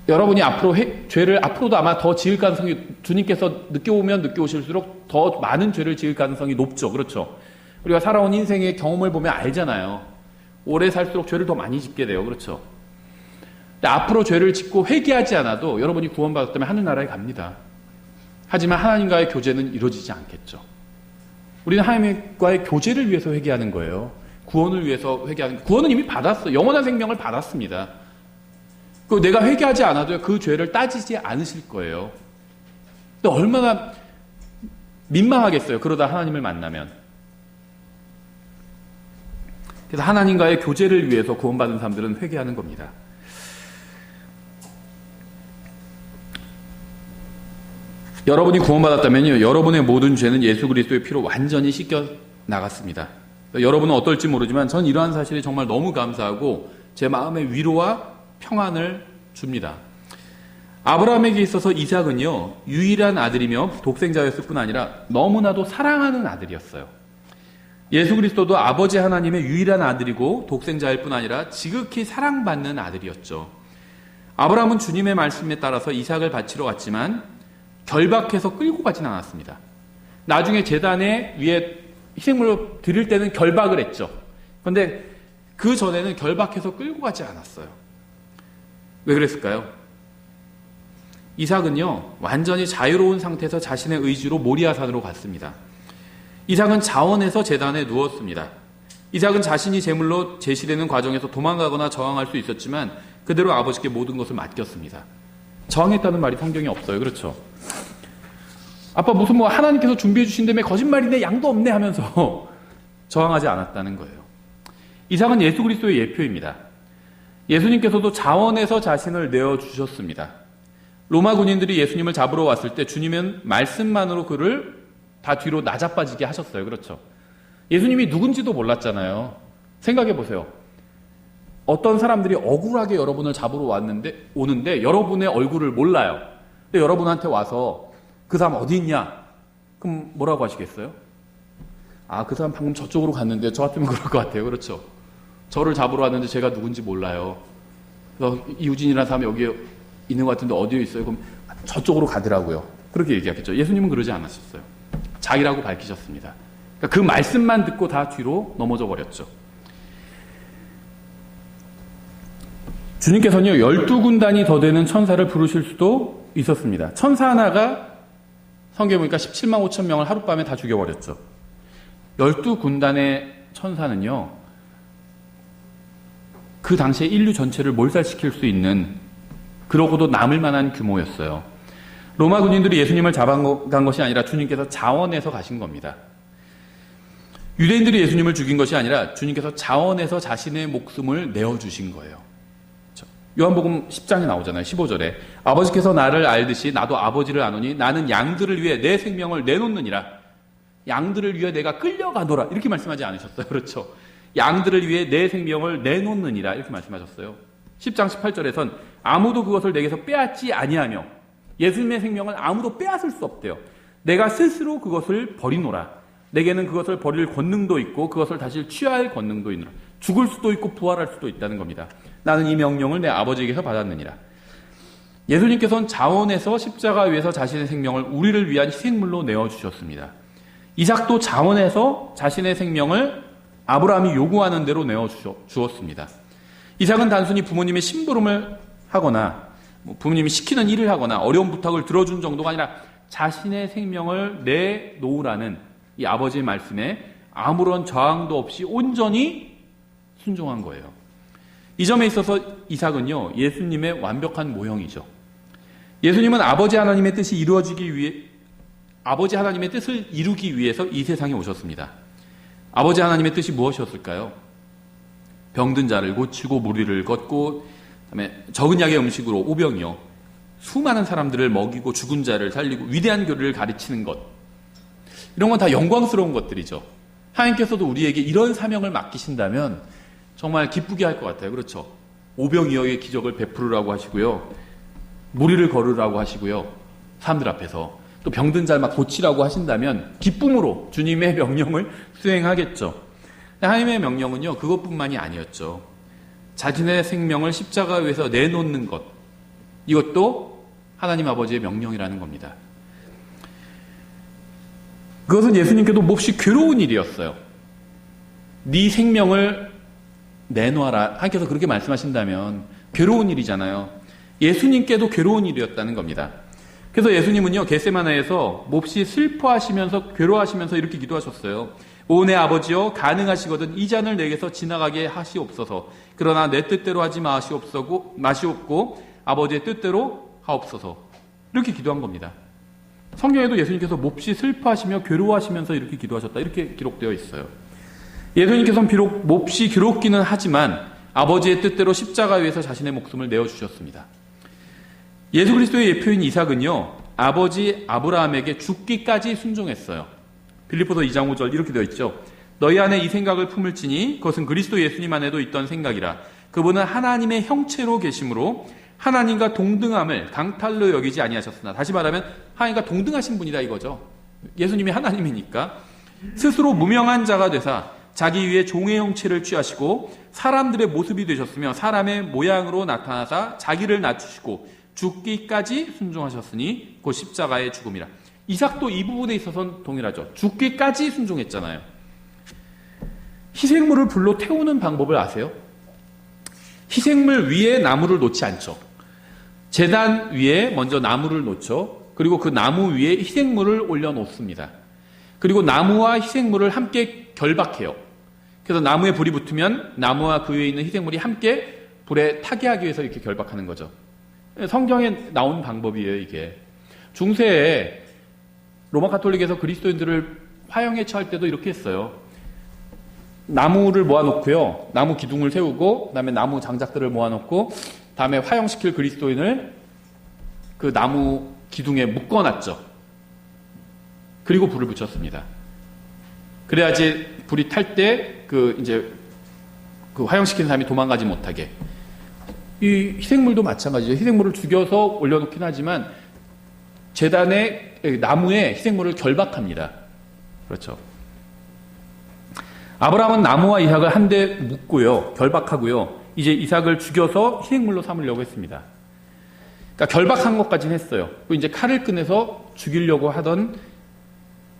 여러분이 앞으로 죄를 앞으로도 아마 더 지을 가능성이, 주님께서 늦게 오면 늦게 오실수록 더 많은 죄를 지을 가능성이 높죠. 그렇죠? 우리가 살아온 인생의 경험을 보면 알잖아요. 오래 살수록 죄를 더 많이 짓게 돼요. 그렇죠? 근데 앞으로 죄를 짓고 회개하지 않아도 여러분이 구원받았다면 하늘나라에 갑니다. 하지만 하나님과의 교제는 이루어지지 않겠죠. 우리는 하나님과의 교제를 위해서 회개하는 거예요. 구원을 위해서 회개하는 거예요. 구원은 이미 받았어요. 영원한 생명을 받았습니다. 내가 회개하지 않아도 그 죄를 따지지 않으실 거예요. 근데 얼마나 민망하겠어요. 그러다 하나님을 만나면. 그래서 하나님과의 교제를 위해서 구원받은 사람들은 회개하는 겁니다. 여러분이 구원받았다면요, 여러분의 모든 죄는 예수 그리스도의 피로 완전히 씻겨 나갔습니다. 여러분은 어떨지 모르지만 전 이러한 사실이 정말 너무 감사하고 제 마음에 위로와 평안을 줍니다. 아브라함에게 있어서 이삭은요, 유일한 아들이며 독생자였을 뿐 아니라 너무나도 사랑하는 아들이었어요. 예수 그리스도도 아버지 하나님의 유일한 아들이고 독생자일 뿐 아니라 지극히 사랑받는 아들이었죠. 아브라함은 주님의 말씀에 따라서 이삭을 바치러 갔지만 결박해서 끌고 가진 않았습니다. 나중에 제단에 위에 희생물로 드릴 때는 결박을 했죠. 그런데 그 전에는 결박해서 끌고 가지 않았어요. 왜 그랬을까요? 이삭은요, 완전히 자유로운 상태에서 자신의 의지로 모리아산으로 갔습니다. 이삭은 자원에서 제단에 누웠습니다. 이삭은 자신이 제물로 제시되는 과정에서 도망가거나 저항할 수 있었지만 그대로 아버지께 모든 것을 맡겼습니다. 저항했다는 말이 성경에 없어요. 그렇죠? 아빠 무슨 하나님께서 준비해 주신 다음에 거짓말이네, 양도 없네 하면서 저항하지 않았다는 거예요. 이삭은 예수 그리스도의 예표입니다. 예수님께서도 자원에서 자신을 내어주셨습니다. 로마 군인들이 예수님을 잡으러 왔을 때 주님은 말씀만으로 그를 다 뒤로 나자빠지게 하셨어요. 그렇죠? 예수님이 누군지도 몰랐잖아요. 생각해 보세요. 어떤 사람들이 억울하게 여러분을 잡으러 오는데 여러분의 얼굴을 몰라요. 근데 여러분한테 와서 그 사람 어디 있냐? 그럼 뭐라고 하시겠어요? 아, 그 사람 방금 저쪽으로 갔는데 저 같으면 그럴 것 같아요. 그렇죠? 저를 잡으러 왔는데 제가 누군지 몰라요. 그래서 이우진이라는 사람이 여기 있는 것 같은데 어디에 있어요? 그럼 저쪽으로 가더라고요. 그렇게 얘기하겠죠. 예수님은 그러지 않으셨어요. 자기라고 밝히셨습니다. 그러니까 그 말씀만 듣고 다 뒤로 넘어져 버렸죠. 주님께서는요, 12군단이 더 되는 천사를 부르실 수도 있었습니다. 천사 하나가 성경에 보니까 17만 5천 명을 하룻밤에 다 죽여버렸죠. 12군단의 천사는요, 그 당시에 인류 전체를 몰살시킬 수 있는, 그러고도 남을 만한 규모였어요. 로마 군인들이 예수님을 잡아간 것이 아니라 주님께서 자원해서 가신 겁니다. 유대인들이 예수님을 죽인 것이 아니라 주님께서 자원해서 자신의 목숨을 내어주신 거예요. 요한복음 10장에 나오잖아요. 15절에 아버지께서 나를 알듯이 나도 아버지를 아노니 나는 양들을 위해 내 생명을 내놓느니라. 양들을 위해 내가 끌려가노라. 이렇게 말씀하지 않으셨어요. 그렇죠? 양들을 위해 내 생명을 내놓느니라. 이렇게 말씀하셨어요. 10장 18절에선 아무도 그것을 내게서 빼앗지 아니하며, 예수님의 생명을 아무도 빼앗을 수 없대요. 내가 스스로 그것을 버리노라. 내게는 그것을 버릴 권능도 있고 그것을 다시 취할 권능도 있노라. 죽을 수도 있고 부활할 수도 있다는 겁니다. 나는 이 명령을 내 아버지에게서 받았느니라. 예수님께서는 자원에서 십자가 위에서 자신의 생명을 우리를 위한 희생물로 내어주셨습니다. 이삭도 자원에서 자신의 생명을 아브라함이 요구하는 대로 내어주었습니다. 이삭은 단순히 부모님의 심부름을 하거나 부모님이 시키는 일을 하거나 어려운 부탁을 들어준 정도가 아니라 자신의 생명을 내놓으라는 이 아버지의 말씀에 아무런 저항도 없이 온전히 순종한 거예요. 이 점에 있어서 이삭은요, 예수님의 완벽한 모형이죠. 예수님은 아버지 하나님의 뜻을 이루기 위해서 이 세상에 오셨습니다. 아버지 하나님의 뜻이 무엇이었을까요? 병든 자를 고치고 무리를 걷고, 그다음에 적은 약의 음식으로 오병이요, 수많은 사람들을 먹이고 죽은 자를 살리고 위대한 교리를 가르치는 것, 이런 건 다 영광스러운 것들이죠. 하나님께서도 우리에게 이런 사명을 맡기신다면 정말 기쁘게 할 것 같아요. 그렇죠? 오병이어의 기적을 베풀으라고 하시고요, 무리를 걸으라고 하시고요, 사람들 앞에서 또 병든 자를 막 고치라고 하신다면 기쁨으로 주님의 명령을 수행하겠죠. 하나님의 명령은요, 그것뿐만이 아니었죠. 자신의 생명을 십자가 위에서 내놓는 것, 이것도 하나님 아버지의 명령이라는 겁니다. 그것은 예수님께도 몹시 괴로운 일이었어요. 네 생명을 내놓아라. 하나님께서 그렇게 말씀하신다면 괴로운 일이잖아요. 예수님께도 괴로운 일이었다는 겁니다. 그래서 예수님은요, 겟세마네에서 몹시 슬퍼하시면서 괴로워하시면서 이렇게 기도하셨어요. 오 내 아버지여, 가능하시거든 이 잔을 내게서 지나가게 하시옵소서. 그러나 내 뜻대로 하지 마시옵고 아버지의 뜻대로 하옵소서. 이렇게 기도한 겁니다. 성경에도 예수님께서 몹시 슬퍼하시며 괴로워하시면서 이렇게 기도하셨다, 이렇게 기록되어 있어요. 예수님께서는 비록 몹시 괴롭기는 하지만 아버지의 뜻대로 십자가 위에서 자신의 목숨을 내어주셨습니다. 예수 그리스도의 예표인 이삭은요, 아버지 아브라함에게 죽기까지 순종했어요. 빌립보서 2장 5절 이렇게 되어 있죠. 너희 안에 이 생각을 품을지니 그것은 그리스도 예수님 안에도 있던 생각이라. 그분은 하나님의 형체로 계심으로 하나님과 동등함을 강탈로 여기지 아니하셨으나, 다시 말하면 하나님과 동등하신 분이다 이거죠. 예수님이 하나님이니까 스스로 무명한 자가 되사 자기 위에 종의 형체를 취하시고 사람들의 모습이 되셨으며 사람의 모양으로 나타나사 자기를 낮추시고 죽기까지 순종하셨으니 곧 십자가의 죽음이라. 이삭도 이 부분에 있어서는 동일하죠. 죽기까지 순종했잖아요. 희생물을 불로 태우는 방법을 아세요? 희생물 위에 나무를 놓지 않죠. 제단 위에 먼저 나무를 놓죠. 그리고 그 나무 위에 희생물을 올려놓습니다. 그리고 나무와 희생물을 함께 결박해요. 그래서 나무에 불이 붙으면 나무와 그 위에 있는 희생물이 함께 불에 타게 하기 위해서 이렇게 결박하는 거죠. 성경에 나온 방법이에요, 이게. 중세에 로마 가톨릭에서 그리스도인들을 화형에 처할 때도 이렇게 했어요. 나무를 모아놓고요, 나무 기둥을 세우고, 그 다음에 나무 장작들을 모아놓고, 다음에 화형시킬 그리스도인을 그 나무 기둥에 묶어놨죠. 그리고 불을 붙였습니다. 그래야지 불이 탈 때 그 화형시킨 사람이 도망가지 못하게. 이 희생물도 마찬가지죠. 희생물을 죽여서 올려놓긴 하지만 제단에 나무에 희생물을 결박합니다. 그렇죠. 아브라함은 나무와 이삭을 한데 묶고요, 결박하고요, 이제 이삭을 죽여서 희생물로 삼으려고 했습니다. 그러니까 결박한 것까지는 했어요. 그리고 이제 칼을 꺼내서 죽이려고 하던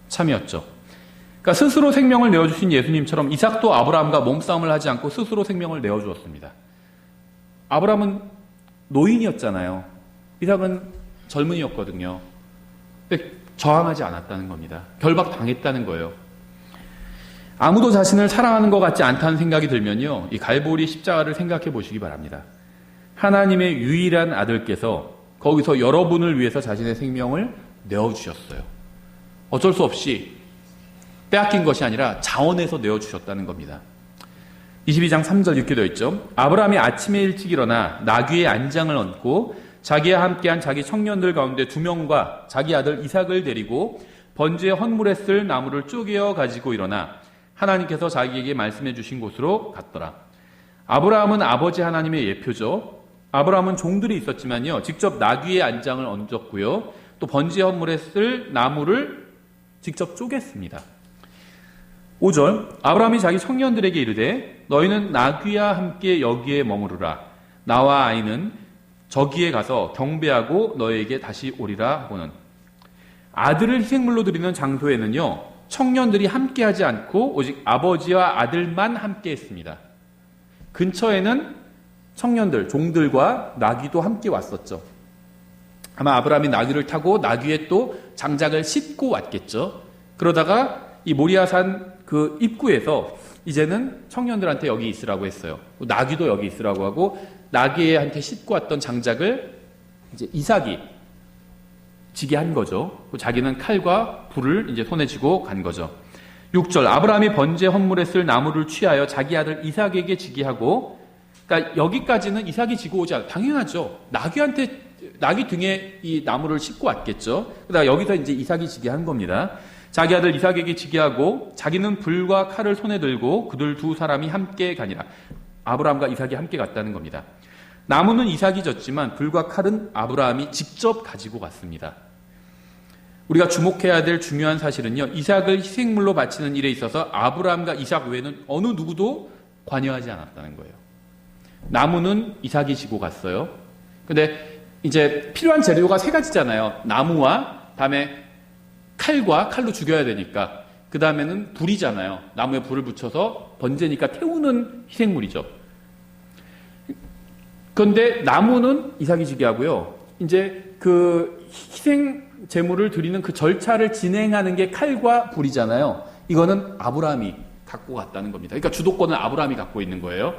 참이었죠. 그러니까 스스로 생명을 내어주신 예수님처럼 이삭도 아브라함과 몸싸움을 하지 않고 스스로 생명을 내어주었습니다. 아브라함은 노인이었잖아요. 이삭은 젊은이였거든요. 근데 저항하지 않았다는 겁니다. 결박당했다는 거예요. 아무도 자신을 사랑하는 것 같지 않다는 생각이 들면요, 이 갈보리 십자가를 생각해 보시기 바랍니다. 하나님의 유일한 아들께서 거기서 여러분을 위해서 자신의 생명을 내어주셨어요. 어쩔 수 없이 빼앗긴 것이 아니라 자원해서 내어주셨다는 겁니다. 22장 3절 이렇게 되어 있죠. 아브라함이 아침에 일찍 일어나 나귀의 안장을 얹고 자기와 함께한 자기 청년들 가운데 2명과 자기 아들 이삭을 데리고 번제의 헌물에 쓸 나무를 쪼개어 가지고 일어나 하나님께서 자기에게 말씀해 주신 곳으로 갔더라. 아브라함은 아버지 하나님의 예표죠. 아브라함은 종들이 있었지만요, 직접 나귀의 안장을 얹었고요, 또 번제 헌물에 쓸 나무를 직접 쪼갰습니다. 5절, 아브라함이 자기 청년들에게 이르되 너희는 나귀와 함께 여기에 머무르라. 나와 아이는 저기에 가서 경배하고 너희에게 다시 오리라 하고는. 아들을 희생물로 드리는 장소에는요, 청년들이 함께하지 않고 오직 아버지와 아들만 함께했습니다. 근처에는 청년들, 종들과 나귀도 함께 왔었죠. 아마 아브라함이 나귀를 타고 나귀에 또 장작을 싣고 왔겠죠. 그러다가 이 모리아산 그 입구에서 이제는 청년들한테 여기 있으라고 했어요. 나귀도 여기 있으라고 하고 나귀한테 싣고 왔던 장작을 이제 이삭이 지게 한 거죠. 자기는 칼과 불을 이제 손에 쥐고 간 거죠. 6절, 아브라함이 번제 헌물에 쓸 나무를 취하여 자기 아들 이삭에게 지게 하고, 그러니까 여기까지는 이삭이 지고 오지 않아요. 당연하죠. 나귀 등에 이 나무를 싣고 왔겠죠. 그러다가 여기서 이제 이삭이 지게 한 겁니다. 자기 아들 이삭에게 지게 하고 자기는 불과 칼을 손에 들고 그들 두 사람이 함께 가니라. 아브라함과 이삭이 함께 갔다는 겁니다. 나무는 이삭이 졌지만 불과 칼은 아브라함이 직접 가지고 갔습니다. 우리가 주목해야 될 중요한 사실은요, 이삭을 희생물로 바치는 일에 있어서 아브라함과 이삭 외에는 어느 누구도 관여하지 않았다는 거예요. 나무는 이삭이 지고 갔어요. 근데 이제 필요한 재료가 3가지잖아요. 나무와 다음에 칼과 칼로 죽여야 되니까, 그 다음에는 불이잖아요. 나무에 불을 붙여서 번제니까 태우는 희생물이죠. 그런데 나무는 이삭이 지게 하고요. 이제 그 희생 제물을 드리는 그 절차를 진행하는 게 칼과 불이잖아요. 이거는 아브라함이 갖고 갔다는 겁니다. 그러니까 주도권을 아브라함이 갖고 있는 거예요.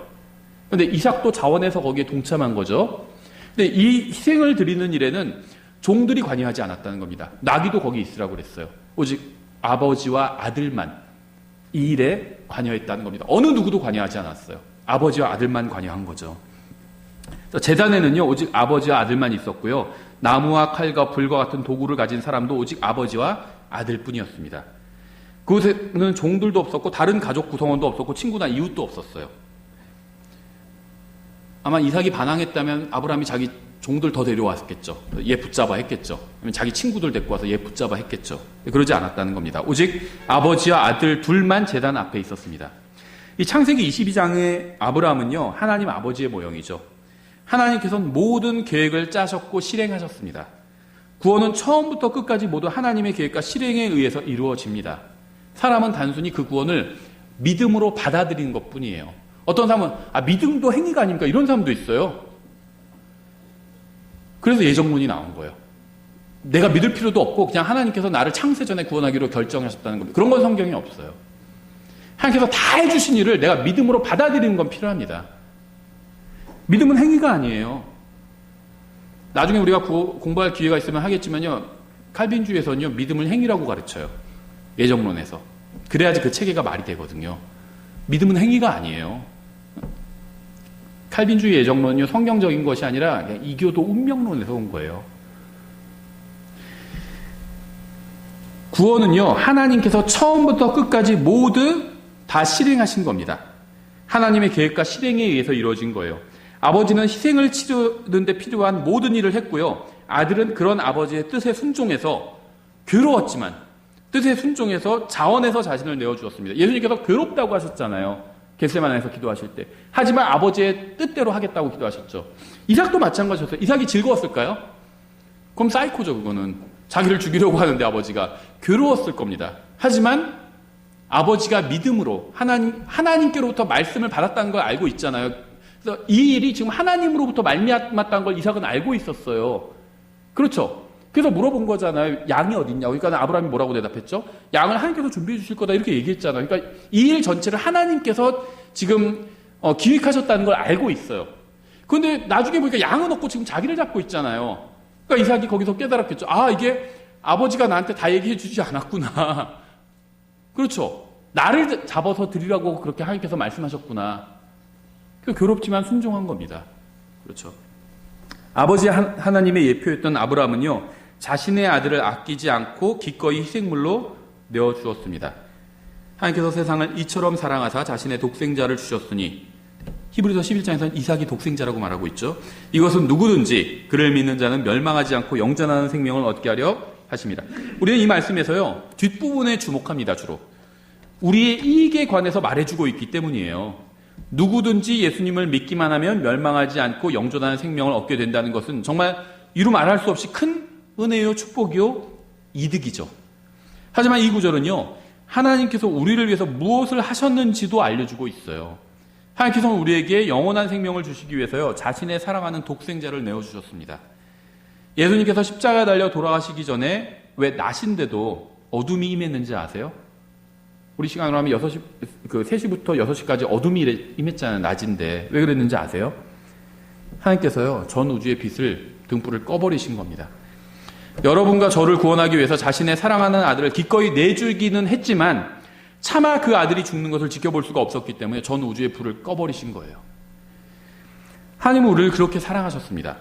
그런데 이삭도 자원해서 거기에 동참한 거죠. 근데 이 희생을 드리는 일에는 종들이 관여하지 않았다는 겁니다. 나귀도 거기 있으라고 그랬어요. 오직 아버지와 아들만 이 일에 관여했다는 겁니다. 어느 누구도 관여하지 않았어요. 아버지와 아들만 관여한 거죠. 제단에는요, 오직 아버지와 아들만 있었고요. 나무와 칼과 불과 같은 도구를 가진 사람도 오직 아버지와 아들뿐이었습니다. 그곳에는 종들도 없었고 다른 가족 구성원도 없었고 친구나 이웃도 없었어요. 아마 이삭이 반항했다면 아브라함이 자기 종들 더 데려왔겠죠. 얘 붙잡아 했겠죠. 아니면 자기 친구들 데리고 와서 얘 붙잡아 했겠죠. 그러지 않았다는 겁니다. 오직 아버지와 아들 둘만 제단 앞에 있었습니다. 이 창세기 22장의 아브라함은요, 하나님 아버지의 모형이죠. 하나님께서는 모든 계획을 짜셨고 실행하셨습니다. 구원은 처음부터 끝까지 모두 하나님의 계획과 실행에 의해서 이루어집니다. 사람은 단순히 그 구원을 믿음으로 받아들이는 것뿐이에요. 어떤 사람은 믿음도 행위가 아닙니까? 이런 사람도 있어요. 그래서 예정론이 나온 거예요. 내가 믿을 필요도 없고 그냥 하나님께서 나를 창세전에 구원하기로 결정하셨다는 겁니다. 그런 건 성경에 없어요. 하나님께서 다 해주신 일을 내가 믿음으로 받아들이는 건 필요합니다. 믿음은 행위가 아니에요. 나중에 우리가 공부할 기회가 있으면 하겠지만요, 칼빈주의에서는요, 믿음을 행위라고 가르쳐요. 예정론에서. 그래야지 그 체계가 말이 되거든요. 믿음은 행위가 아니에요. 칼빈주의 예정론은요, 성경적인 것이 아니라 그냥 이교도 운명론에서 온 거예요. 구원은요, 하나님께서 처음부터 끝까지 모두 다 실행하신 겁니다. 하나님의 계획과 실행에 의해서 이루어진 거예요. 아버지는 희생을 치르는 데 필요한 모든 일을 했고요. 아들은 그런 아버지의 뜻에 순종해서 괴로웠지만 뜻에 순종해서 자원해서 자신을 내어주었습니다. 예수님께서 괴롭다고 하셨잖아요. 겟세마네에서 기도하실 때. 하지만 아버지의 뜻대로 하겠다고 기도하셨죠. 이삭도 마찬가지였어요. 이삭이 즐거웠을까요? 그럼 사이코죠, 그거는. 자기를 죽이려고 하는데 아버지가 괴로웠을 겁니다. 하지만 아버지가 믿음으로 하나님께로부터 말씀을 받았다는 걸 알고 있잖아요. 그래서 이 일이 지금 하나님으로부터 말미암았다는 걸 이삭은 알고 있었어요. 그렇죠? 그래서 물어본 거잖아요. 양이 어딨냐고. 그러니까 아브라함이 뭐라고 대답했죠? 양을 하나님께서 준비해 주실 거다 이렇게 얘기했잖아요. 그러니까 이 일 전체를 하나님께서 지금 기획하셨다는 걸 알고 있어요. 그런데 나중에 보니까 양은 없고 지금 자기를 잡고 있잖아요. 그러니까 이삭이 거기서 깨달았겠죠. 이게 아버지가 나한테 다 얘기해 주지 않았구나. 그렇죠? 나를 잡아서 드리라고 그렇게 하나님께서 말씀하셨구나. 괴롭지만 순종한 겁니다. 그렇죠? 아버지 하나님의 예표였던 아브라함은요, 자신의 아들을 아끼지 않고 기꺼이 희생물로 내어주었습니다. 하나님께서 세상을 이처럼 사랑하사 자신의 독생자를 주셨으니, 히브리서 11장에서는 이삭이 독생자라고 말하고 있죠. 이것은 누구든지 그를 믿는 자는 멸망하지 않고 영전하는 생명을 얻게 하려 하십니다. 우리는 이 말씀에서요, 뒷부분에 주목합니다. 주로 우리의 이익에 관해서 말해주고 있기 때문이에요. 누구든지 예수님을 믿기만 하면 멸망하지 않고 영존하는 생명을 얻게 된다는 것은 정말 이루 말할 수 없이 큰 은혜요, 축복이요, 이득이죠. 하지만 이 구절은요, 하나님께서 우리를 위해서 무엇을 하셨는지도 알려주고 있어요. 하나님께서는 우리에게 영원한 생명을 주시기 위해서요, 자신의 사랑하는 독생자를 내어주셨습니다. 예수님께서 십자가에 달려 돌아가시기 전에 왜 낮인데도 어둠이 임했는지 아세요? 우리 시간으로 하면 3시부터 6시까지 어둠이 임했잖아요. 낮인데. 왜 그랬는지 아세요? 하나님께서요, 전 우주의 빛을, 등불을 꺼버리신 겁니다. 여러분과 저를 구원하기 위해서 자신의 사랑하는 아들을 기꺼이 내주기는 했지만 차마 그 아들이 죽는 것을 지켜볼 수가 없었기 때문에 전 우주의 불을 꺼버리신 거예요. 하나님은 우리를 그렇게 사랑하셨습니다.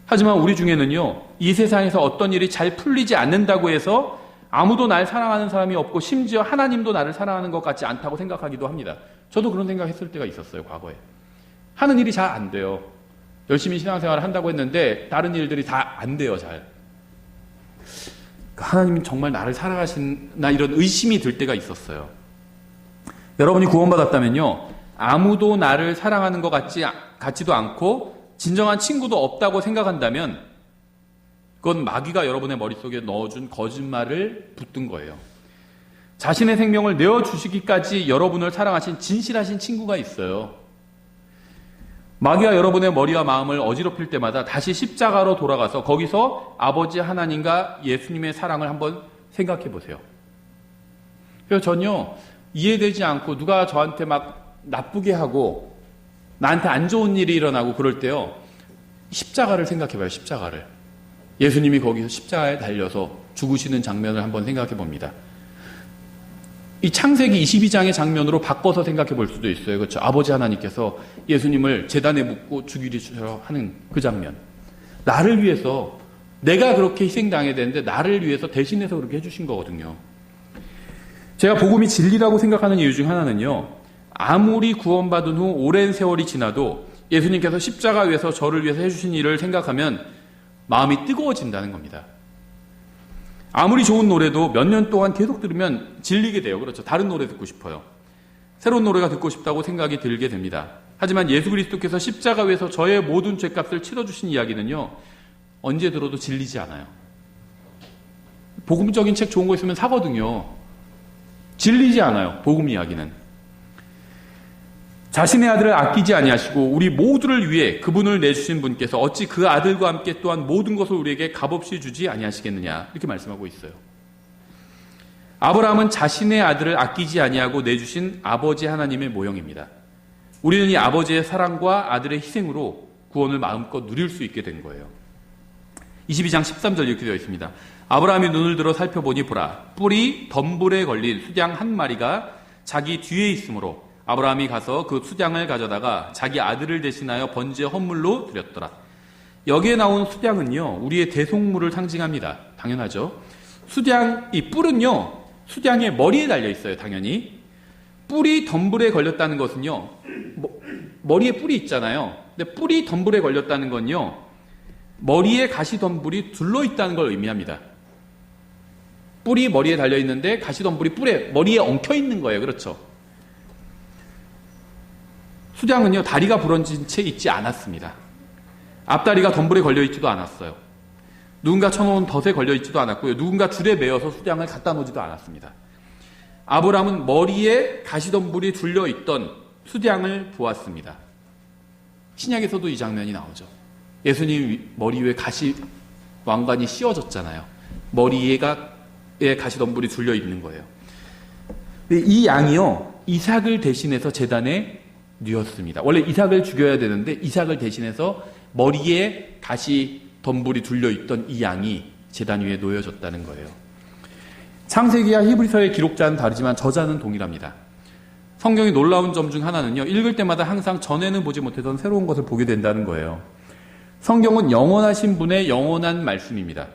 하지만 우리 중에는요, 이 세상에서 어떤 일이 잘 풀리지 않는다고 해서 아무도 날 사랑하는 사람이 없고 심지어 하나님도 나를 사랑하는 것 같지 않다고 생각하기도 합니다. 저도 그런 생각했을 때가 있었어요, 과거에. 하는 일이 잘 안 돼요. 열심히 신앙생활을 한다고 했는데 다른 일들이 다 안 돼요, 잘. 하나님이 정말 나를 사랑하시나 이런 의심이 들 때가 있었어요. 여러분이 구원받았다면요, 아무도 나를 사랑하는 것 같지도 않고 진정한 친구도 없다고 생각한다면 그건 마귀가 여러분의 머릿속에 넣어준 거짓말을 붙든 거예요. 자신의 생명을 내어주시기까지 여러분을 사랑하신 진실하신 친구가 있어요. 마귀가 여러분의 머리와 마음을 어지럽힐 때마다 다시 십자가로 돌아가서 거기서 아버지 하나님과 예수님의 사랑을 한번 생각해 보세요. 그래서 전혀 이해되지 않고 누가 저한테 막 나쁘게 하고 나한테 안 좋은 일이 일어나고 그럴 때요, 십자가를 생각해 봐요. 십자가를. 예수님이 거기서 십자가에 달려서 죽으시는 장면을 한번 생각해 봅니다. 이 창세기 22장의 장면으로 바꿔서 생각해 볼 수도 있어요. 그렇죠? 아버지 하나님께서 예수님을 제단에 묻고 죽이려 하는 그 장면. 나를 위해서, 내가 그렇게 희생당해야 되는데 나를 위해서 대신해서 그렇게 해주신 거거든요. 제가 복음이 진리라고 생각하는 이유 중 하나는요, 아무리 구원받은 후 오랜 세월이 지나도 예수님께서 십자가 위에서 저를 위해서 해주신 일을 생각하면 마음이 뜨거워진다는 겁니다. 아무리 좋은 노래도 몇 년 동안 계속 들으면 질리게 돼요. 그렇죠. 다른 노래 듣고 싶어요. 새로운 노래가 듣고 싶다고 생각이 들게 됩니다. 하지만 예수 그리스도께서 십자가 위에서 저의 모든 죄값을 치러주신 이야기는요, 언제 들어도 질리지 않아요. 복음적인 책 좋은 거 있으면 사거든요. 질리지 않아요. 복음 이야기는. 자신의 아들을 아끼지 아니하시고 우리 모두를 위해 그분을 내주신 분께서 어찌 그 아들과 함께 또한 모든 것을 우리에게 값없이 주지 아니하시겠느냐, 이렇게 말씀하고 있어요. 아브라함은 자신의 아들을 아끼지 아니하고 내주신 아버지 하나님의 모형입니다. 우리는 이 아버지의 사랑과 아들의 희생으로 구원을 마음껏 누릴 수 있게 된 거예요. 22장 13절 이렇게 되어 있습니다. 아브라함이 눈을 들어 살펴보니 보라, 뿔이 덤불에 걸린 수양 한 마리가 자기 뒤에 있으므로 아브라함이 가서 그 수양을 가져다가 자기 아들을 대신하여 번제 헌물로 드렸더라. 여기에 나온 수양은요, 우리의 대속물을 상징합니다. 당연하죠. 수양, 이 뿔은요, 수양의 머리에 달려 있어요. 당연히. 뿔이 덤불에 걸렸다는 것은요, 머리에 뿔이 있잖아요. 근데 뿔이 덤불에 걸렸다는 건요, 머리에 가시덤불이 둘러있다는 걸 의미합니다. 뿔이 머리에 달려있는데 가시덤불이 머리에 엉켜있는 거예요. 그렇죠. 수양은요, 다리가 부러진 채 있지 않았습니다. 앞다리가 덤불에 걸려있지도 않았어요. 누군가 쳐놓은 덫에 걸려있지도 않았고요. 누군가 줄에 매어서 수양을 갖다 놓지도 않았습니다. 아브라함은 머리에 가시덤불이 둘려있던 수양을 보았습니다. 신약에서도 이 장면이 나오죠. 예수님 머리 위에 왕관이 씌워졌잖아요. 머리에 가시덤불이 둘려있는 거예요. 근데 이 양이요, 이삭을 대신해서 제단에 뉘었습니다. 원래 이삭을 죽여야 되는데 이삭을 대신해서 머리에 가시덤불이 둘려있던 이 양이 제단 위에 놓여졌다는 거예요. 창세기와 히브리서의 기록자는 다르지만 저자는 동일합니다. 성경이 놀라운 점 중 하나는요, 읽을 때마다 항상 전에는 보지 못했던 새로운 것을 보게 된다는 거예요. 성경은 영원하신 분의 영원한 말씀입니다.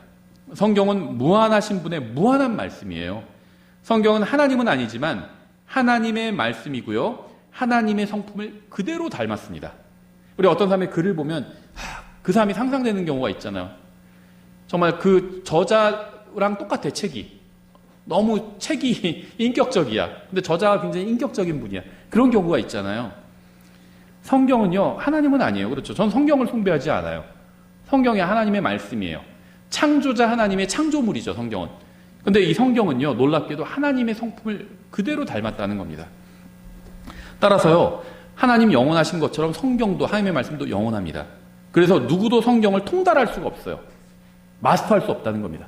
성경은 무한하신 분의 무한한 말씀이에요. 성경은 하나님은 아니지만 하나님의 말씀이고요, 하나님의 성품을 그대로 닮았습니다. 우리 어떤 사람의 글을 보면 그 사람이 상상되는 경우가 있잖아요. 정말 그 저자랑 똑같아. 책이 너무 책이 인격적이야. 근데 저자가 굉장히 인격적인 분이야. 그런 경우가 있잖아요. 성경은요, 하나님은 아니에요. 그렇죠. 전 성경을 숭배하지 않아요. 성경이 하나님의 말씀이에요. 창조자 하나님의 창조물이죠, 성경은. 근데 이 성경은요, 놀랍게도 하나님의 성품을 그대로 닮았다는 겁니다. 따라서요, 하나님 영원하신 것처럼 성경도, 하나님의 말씀도 영원합니다. 그래서 누구도 성경을 통달할 수가 없어요. 마스터할 수 없다는 겁니다.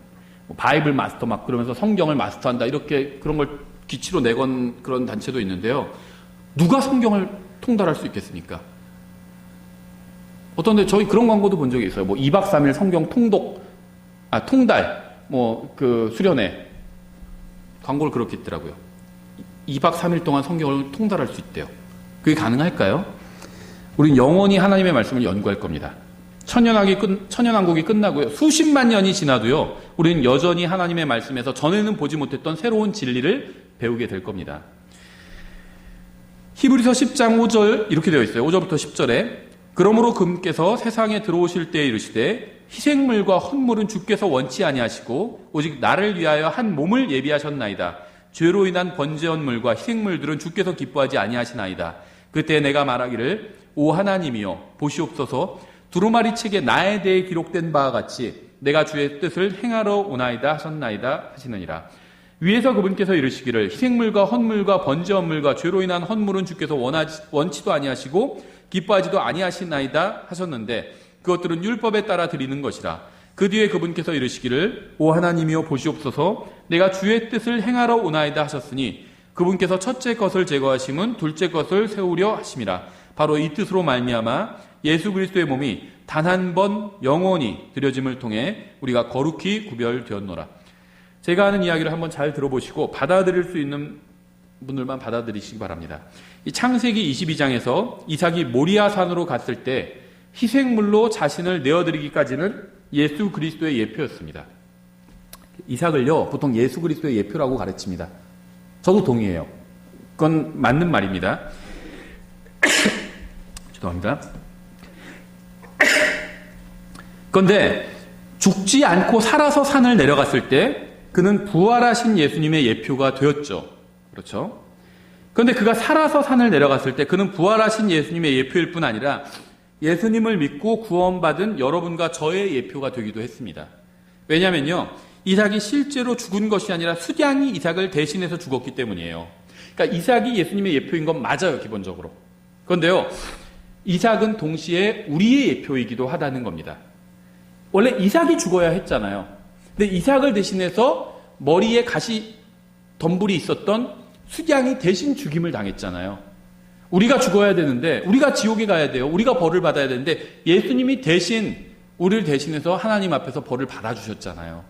바이블 마스터 막 그러면서 성경을 마스터한다, 이렇게 그런 걸 기치로 내건 그런 단체도 있는데요. 누가 성경을 통달할 수 있겠습니까? 어떤데 저희 그런 광고도 본 적이 있어요. 2박 3일 성경 통달, 수련회 광고를 그렇게 있더라고요. 2박 3일 동안 성경을 통달할 수 있대요. 그게 가능할까요? 우린 영원히 하나님의 말씀을 연구할 겁니다. 천년왕국이 끝나고요, 수십만 년이 지나도요, 우리는 여전히 하나님의 말씀에서 전에는 보지 못했던 새로운 진리를 배우게 될 겁니다. 히브리서 10장 5절 이렇게 되어 있어요. 5절부터 10절에 그러므로 그분께서 세상에 들어오실 때에 이르시되 희생물과 헌물은 주께서 원치 아니하시고 오직 나를 위하여 한 몸을 예비하셨나이다. 죄로 인한 번제 헌물과 희생물들은 주께서 기뻐하지 아니하시나이다. 그때 내가 말하기를 오 하나님이여 보시옵소서, 두루마리 책에 나에 대해 기록된 바와 같이 내가 주의 뜻을 행하러 오나이다 하셨나이다 하시느니라. 위에서 그분께서 이르시기를 희생물과 헌물과 번제헌물과 죄로 인한 헌물은 주께서 원치도 아니하시고 기뻐하지도 아니하시나이다 하셨는데 그것들은 율법에 따라 드리는 것이라. 그 뒤에 그분께서 이르시기를 오 하나님이여 보시옵소서 내가 주의 뜻을 행하러 오나이다 하셨으니 그분께서 첫째 것을 제거하심은 둘째 것을 세우려 하심이라. 바로 이 뜻으로 말미암아 예수 그리스도의 몸이 단 한 번 영원히 드려짐을 통해 우리가 거룩히 구별되었노라. 제가 하는 이야기를 한번 잘 들어보시고 받아들일 수 있는 분들만 받아들이시기 바랍니다. 이 창세기 22장에서 이삭이 모리아 산으로 갔을 때 희생물로 자신을 내어드리기까지는 예수 그리스도의 예표였습니다. 이삭을요 보통 예수 그리스도의 예표라고 가르칩니다. 저도 동의해요. 그건 맞는 말입니다. 죄송합니다. 그런데 죽지 않고 살아서 산을 내려갔을 때 그는 부활하신 예수님의 예표가 되었죠. 그렇죠? 그런데 그가 살아서 산을 내려갔을 때 그는 부활하신 예수님의 예표일 뿐 아니라 예수님을 믿고 구원받은 여러분과 저의 예표가 되기도 했습니다. 왜냐하면요, 이삭이 실제로 죽은 것이 아니라 수량이 이삭을 대신해서 죽었기 때문이에요. 그러니까 이삭이 예수님의 예표인 건 맞아요, 기본적으로. 그런데요, 이삭은 동시에 우리의 예표이기도 하다는 겁니다. 원래 이삭이 죽어야 했잖아요. 근데 이삭을 대신해서 머리에 가시 덤불이 있었던 수량이 대신 죽임을 당했잖아요. 우리가 죽어야 되는데, 우리가 지옥에 가야 돼요. 우리가 벌을 받아야 되는데 예수님이 대신 우리를 대신해서 하나님 앞에서 벌을 받아주셨잖아요.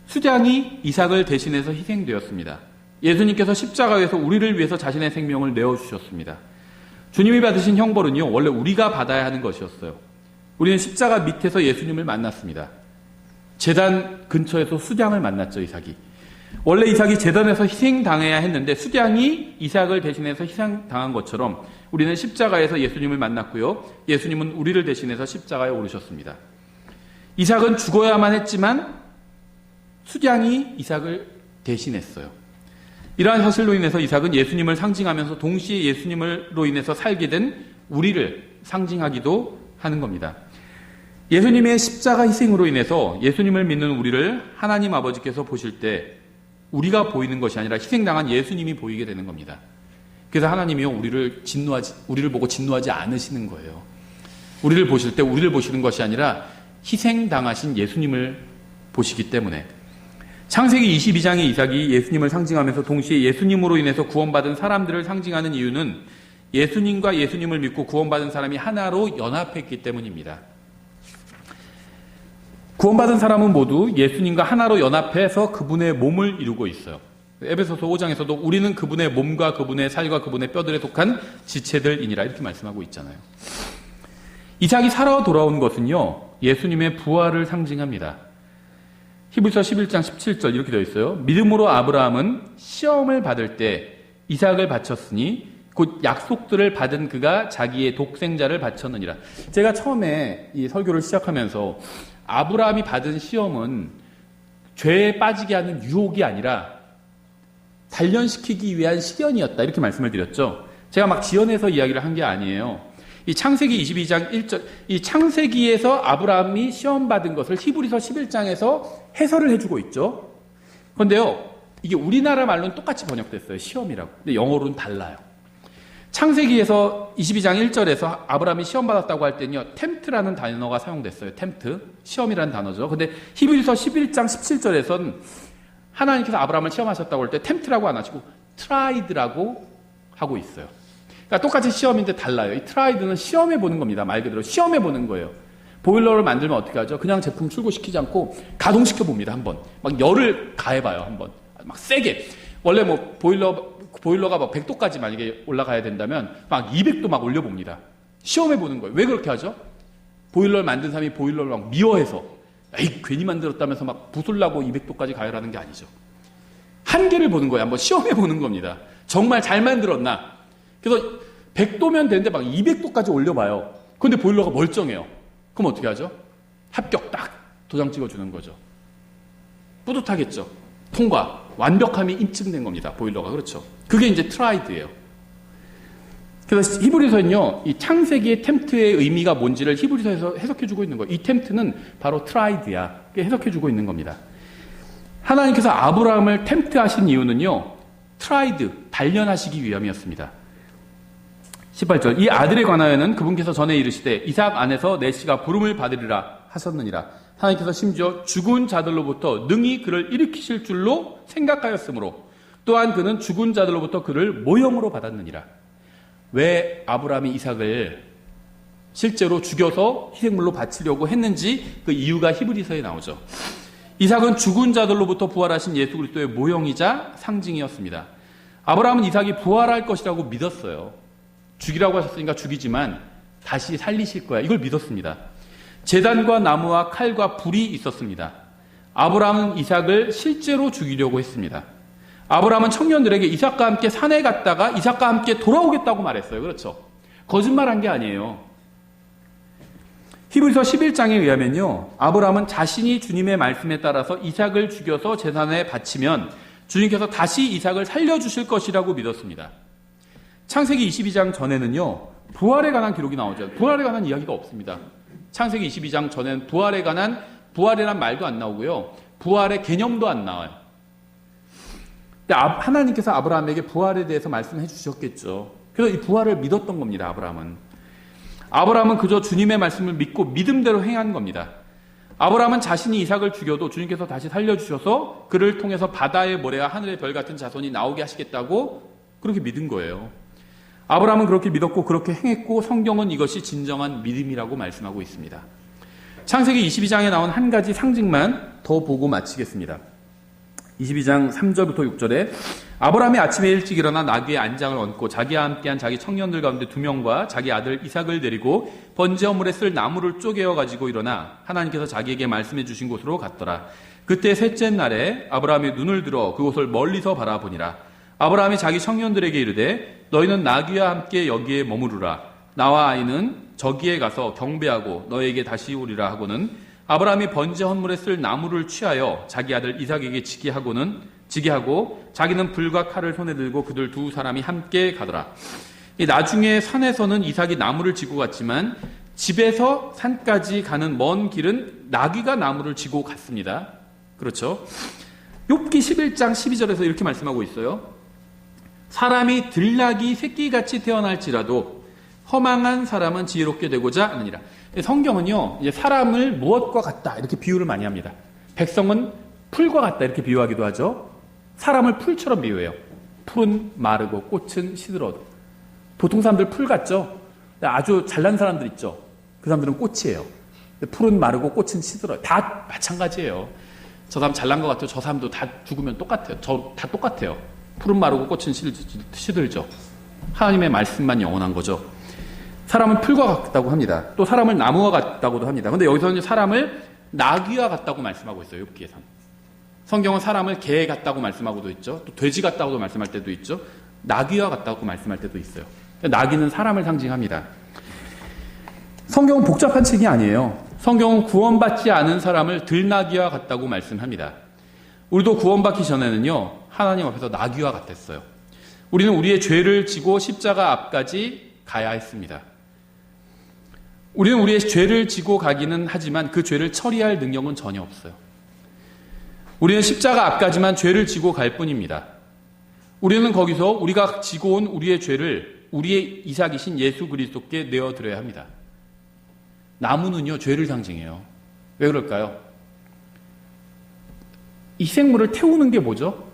수량이 이삭을 대신해서 희생되었습니다. 예수님께서 십자가에서 우리를 위해서 자신의 생명을 내어주셨습니다. 주님이 받으신 형벌은요, 원래 우리가 받아야 하는 것이었어요. 우리는 십자가 밑에서 예수님을 만났습니다. 제단 근처에서 수량을 만났죠, 이삭이. 원래 이삭이 제단에서 희생당해야 했는데 수량이 이삭을 대신해서 희생당한 것처럼 우리는 십자가에서 예수님을 만났고요. 예수님은 우리를 대신해서 십자가에 오르셨습니다. 이삭은 죽어야만 했지만 수량이 이삭을 대신했어요. 이러한 사실로 인해서 이삭은 예수님을 상징하면서 동시에 예수님으로 인해서 살게 된 우리를 상징하기도 하는 겁니다. 예수님의 십자가 희생으로 인해서 예수님을 믿는 우리를 하나님 아버지께서 보실 때 우리가 보이는 것이 아니라 희생당한 예수님이 보이게 되는 겁니다. 그래서 하나님이요, 우리를 보고 진노하지 않으시는 거예요. 우리를 보실 때 우리를 보시는 것이 아니라 희생당하신 예수님을 보시기 때문에. 창세기 22장의 이삭이 예수님을 상징하면서 동시에 예수님으로 인해서 구원받은 사람들을 상징하는 이유는 예수님과 예수님을 믿고 구원받은 사람이 하나로 연합했기 때문입니다. 구원받은 사람은 모두 예수님과 하나로 연합해서 그분의 몸을 이루고 있어요. 에베소서 5장에서도 우리는 그분의 몸과 그분의 살과 그분의 뼈들에 속한 지체들이니라 이렇게 말씀하고 있잖아요. 이삭이 살아 돌아온 것은요, 예수님의 부활을 상징합니다. 히브리서 11장 17절 이렇게 되어 있어요. 믿음으로 아브라함은 시험을 받을 때 이삭을 바쳤으니 곧 약속들을 받은 그가 자기의 독생자를 바쳤느니라. 제가 처음에 이 설교를 시작하면서 아브라함이 받은 시험은 죄에 빠지게 하는 유혹이 아니라 단련시키기 위한 시련이었다 이렇게 말씀을 드렸죠. 제가 막 지어내서 이야기를 한 게 아니에요. 이 창세기 22장 1절, 이 창세기에서 아브라함이 시험받은 것을 히브리서 11장에서 해설을 해주고 있죠. 그런데요, 이게 우리나라 말로는 똑같이 번역됐어요. 시험이라고. 근데 영어로는 달라요. 창세기에서 22장 1절에서 아브라함이 시험받았다고 할 때는요, 템트라는 단어가 사용됐어요. 템트, 시험이라는 단어죠. 근데 히브리서 11장 17절에서는 하나님께서 아브라함을 시험하셨다고 할 때 템트라고 안 하시고 트라이드라고 하고 있어요. 그러니까 똑같이 시험인데 달라요. 이 트라이드는 시험해 보는 겁니다. 말 그대로 시험해 보는 거예요. 보일러를 만들면 어떻게 하죠? 그냥 제품 출고시키지 않고 가동시켜 봅니다. 한번 막 열을 가해봐요. 한번 막 세게. 원래 뭐 보일러가 막 100도까지 만약에 올라가야 된다면 막 200도 막 올려봅니다. 시험해 보는 거예요. 왜 그렇게 하죠? 보일러를 만든 사람이 보일러를 막 미워해서 에이 괜히 만들었다면서 막 부술라고 200도까지 가열하는 게 아니죠. 한계를 보는 거예요. 한번 시험해 보는 겁니다. 정말 잘 만들었나? 그래서 100도면 되는데 막 200도까지 올려봐요. 그런데 보일러가 멀쩡해요. 그럼 어떻게 하죠? 합격 딱 도장 찍어주는 거죠. 뿌듯하겠죠. 통과, 완벽함이 입증된 겁니다. 보일러가. 그렇죠. 그게 이제 트라이드예요. 그래서 히브리서는요, 이 창세기의 템트의 의미가 뭔지를 히브리서에서 해석해주고 있는 거예요. 이 템트는 바로 트라이드야. 이렇게 해석해주고 있는 겁니다. 하나님께서 아브라함을 템트하신 이유는요, 단련하시기 위함이었습니다. 18절, 이 아들에 관하여는 그분께서 전에 이르시되 이삭 안에서 내 씨가 부름을 받으리라 하셨느니라. 하나님께서 심지어 죽은 자들로부터 능히 그를 일으키실 줄로 생각하였으므로 또한 그는 죽은 자들로부터 그를 모형으로 받았느니라. 왜 아브라함이 이삭을 실제로 죽여서 희생물로 바치려고 했는지 그 이유가 히브리서에 나오죠. 이삭은 죽은 자들로부터 부활하신 예수 그리스도의 모형이자 상징이었습니다. 아브라함은 이삭이 부활할 것이라고 믿었어요. 죽이라고 하셨으니까 죽이지만 다시 살리실 거야. 이걸 믿었습니다. 제단과 나무와 칼과 불이 있었습니다. 아브라함은 이삭을 실제로 죽이려고 했습니다. 아브라함은 청년들에게 이삭과 함께 산에 갔다가 이삭과 함께 돌아오겠다고 말했어요. 그렇죠? 거짓말한 게 아니에요. 히브리서 11장에 의하면요, 아브라함은 자신이 주님의 말씀에 따라서 이삭을 죽여서 제단에 바치면 주님께서 다시 이삭을 살려주실 것이라고 믿었습니다. 창세기 22장 전에는요, 부활에 관한 기록이 나오죠. 부활에 관한 이야기가 없습니다. 창세기 22장 전에는 부활이란 말도 안 나오고요, 부활의 개념도 안 나와요. 근데 하나님께서 아브라함에게 부활에 대해서 말씀해 주셨겠죠. 그래서 이 부활을 믿었던 겁니다. 아브라함은 그저 주님의 말씀을 믿고 믿음대로 행한 겁니다. 아브라함은 자신이 이삭을 죽여도 주님께서 다시 살려주셔서 그를 통해서 바다의 모래와 하늘의 별 같은 자손이 나오게 하시겠다고 그렇게 믿은 거예요. 아브라함은 그렇게 믿었고 그렇게 행했고 성경은 이것이 진정한 믿음이라고 말씀하고 있습니다. 창세기 22장에 나온 한 가지 상징만 더 보고 마치겠습니다. 22장 3절부터 6절에 아브라함이 아침에 일찍 일어나 나귀의 안장을 얹고 자기와 함께한 자기 청년들 가운데 2명과 자기 아들 이삭을 데리고 번제 허물에 쓸 나무를 쪼개어 가지고 일어나 하나님께서 자기에게 말씀해 주신 곳으로 갔더라. 그때 셋째 날에 아브라함이 눈을 들어 그곳을 멀리서 바라보니라. 아브라함이 자기 청년들에게 이르되 너희는 나귀와 함께 여기에 머무르라. 나와 아이는 저기에 가서 경배하고 너에게 다시 오리라 하고는 아브라함이 번제 헌물에 쓸 나무를 취하여 자기 아들 이삭에게 지게 하고 자기는 불과 칼을 손에 들고 그들 두 사람이 함께 가더라. 나중에 산에서는 이삭이 나무를 지고 갔지만 집에서 산까지 가는 먼 길은 나귀가 나무를 지고 갔습니다. 그렇죠? 욥기 11장 12절에서 이렇게 말씀하고 있어요. 사람이 들나귀 새끼같이 태어날지라도 허망한 사람은 지혜롭게 되고자 하느니라. 성경은요, 이제 사람을 무엇과 같다 이렇게 비유를 많이 합니다. 백성은 풀과 같다 이렇게 비유하기도 하죠. 사람을 풀처럼 비유해요. 풀은 마르고 꽃은 시들어도. 보통 사람들 풀 같죠? 아주 잘난 사람들 있죠? 그 사람들은 꽃이에요. 풀은 마르고 꽃은 시들어요. 다 마찬가지예요. 저 사람 잘난 것 같아요. 저 사람도 다 죽으면 똑같아요. 다 똑같아요. 풀은 마르고 꽃은 시들죠. 하나님의 말씀만 영원한 거죠. 사람은 풀과 같다고 합니다. 또 사람을 나무와 같다고도 합니다. 그런데 여기서는 사람을 나귀와 같다고 말씀하고 있어요. 욥기에서는. 성경은 사람을 개 같다고 말씀하고도 있죠. 또 돼지 같다고도 말씀할 때도 있죠. 나귀와 같다고 말씀할 때도 있어요. 나귀는 사람을 상징합니다. 성경은 복잡한 책이 아니에요. 성경은 구원받지 않은 사람을 들나귀와 같다고 말씀합니다. 우리도 구원받기 전에는요, 하나님 앞에서 나귀와 같았어요. 우리는 우리의 죄를 지고 십자가 앞까지 가야 했습니다. 우리는 우리의 죄를 지고 가기는 하지만 그 죄를 처리할 능력은 전혀 없어요. 우리는 십자가 앞까지만 죄를 지고 갈 뿐입니다. 우리는 거기서 우리가 지고 온 우리의 죄를 우리의 이삭이신 예수 그리스도께 내어드려야 합니다. 나무는요, 죄를 상징해요. 왜 그럴까요? 희생물을 태우는 게 뭐죠?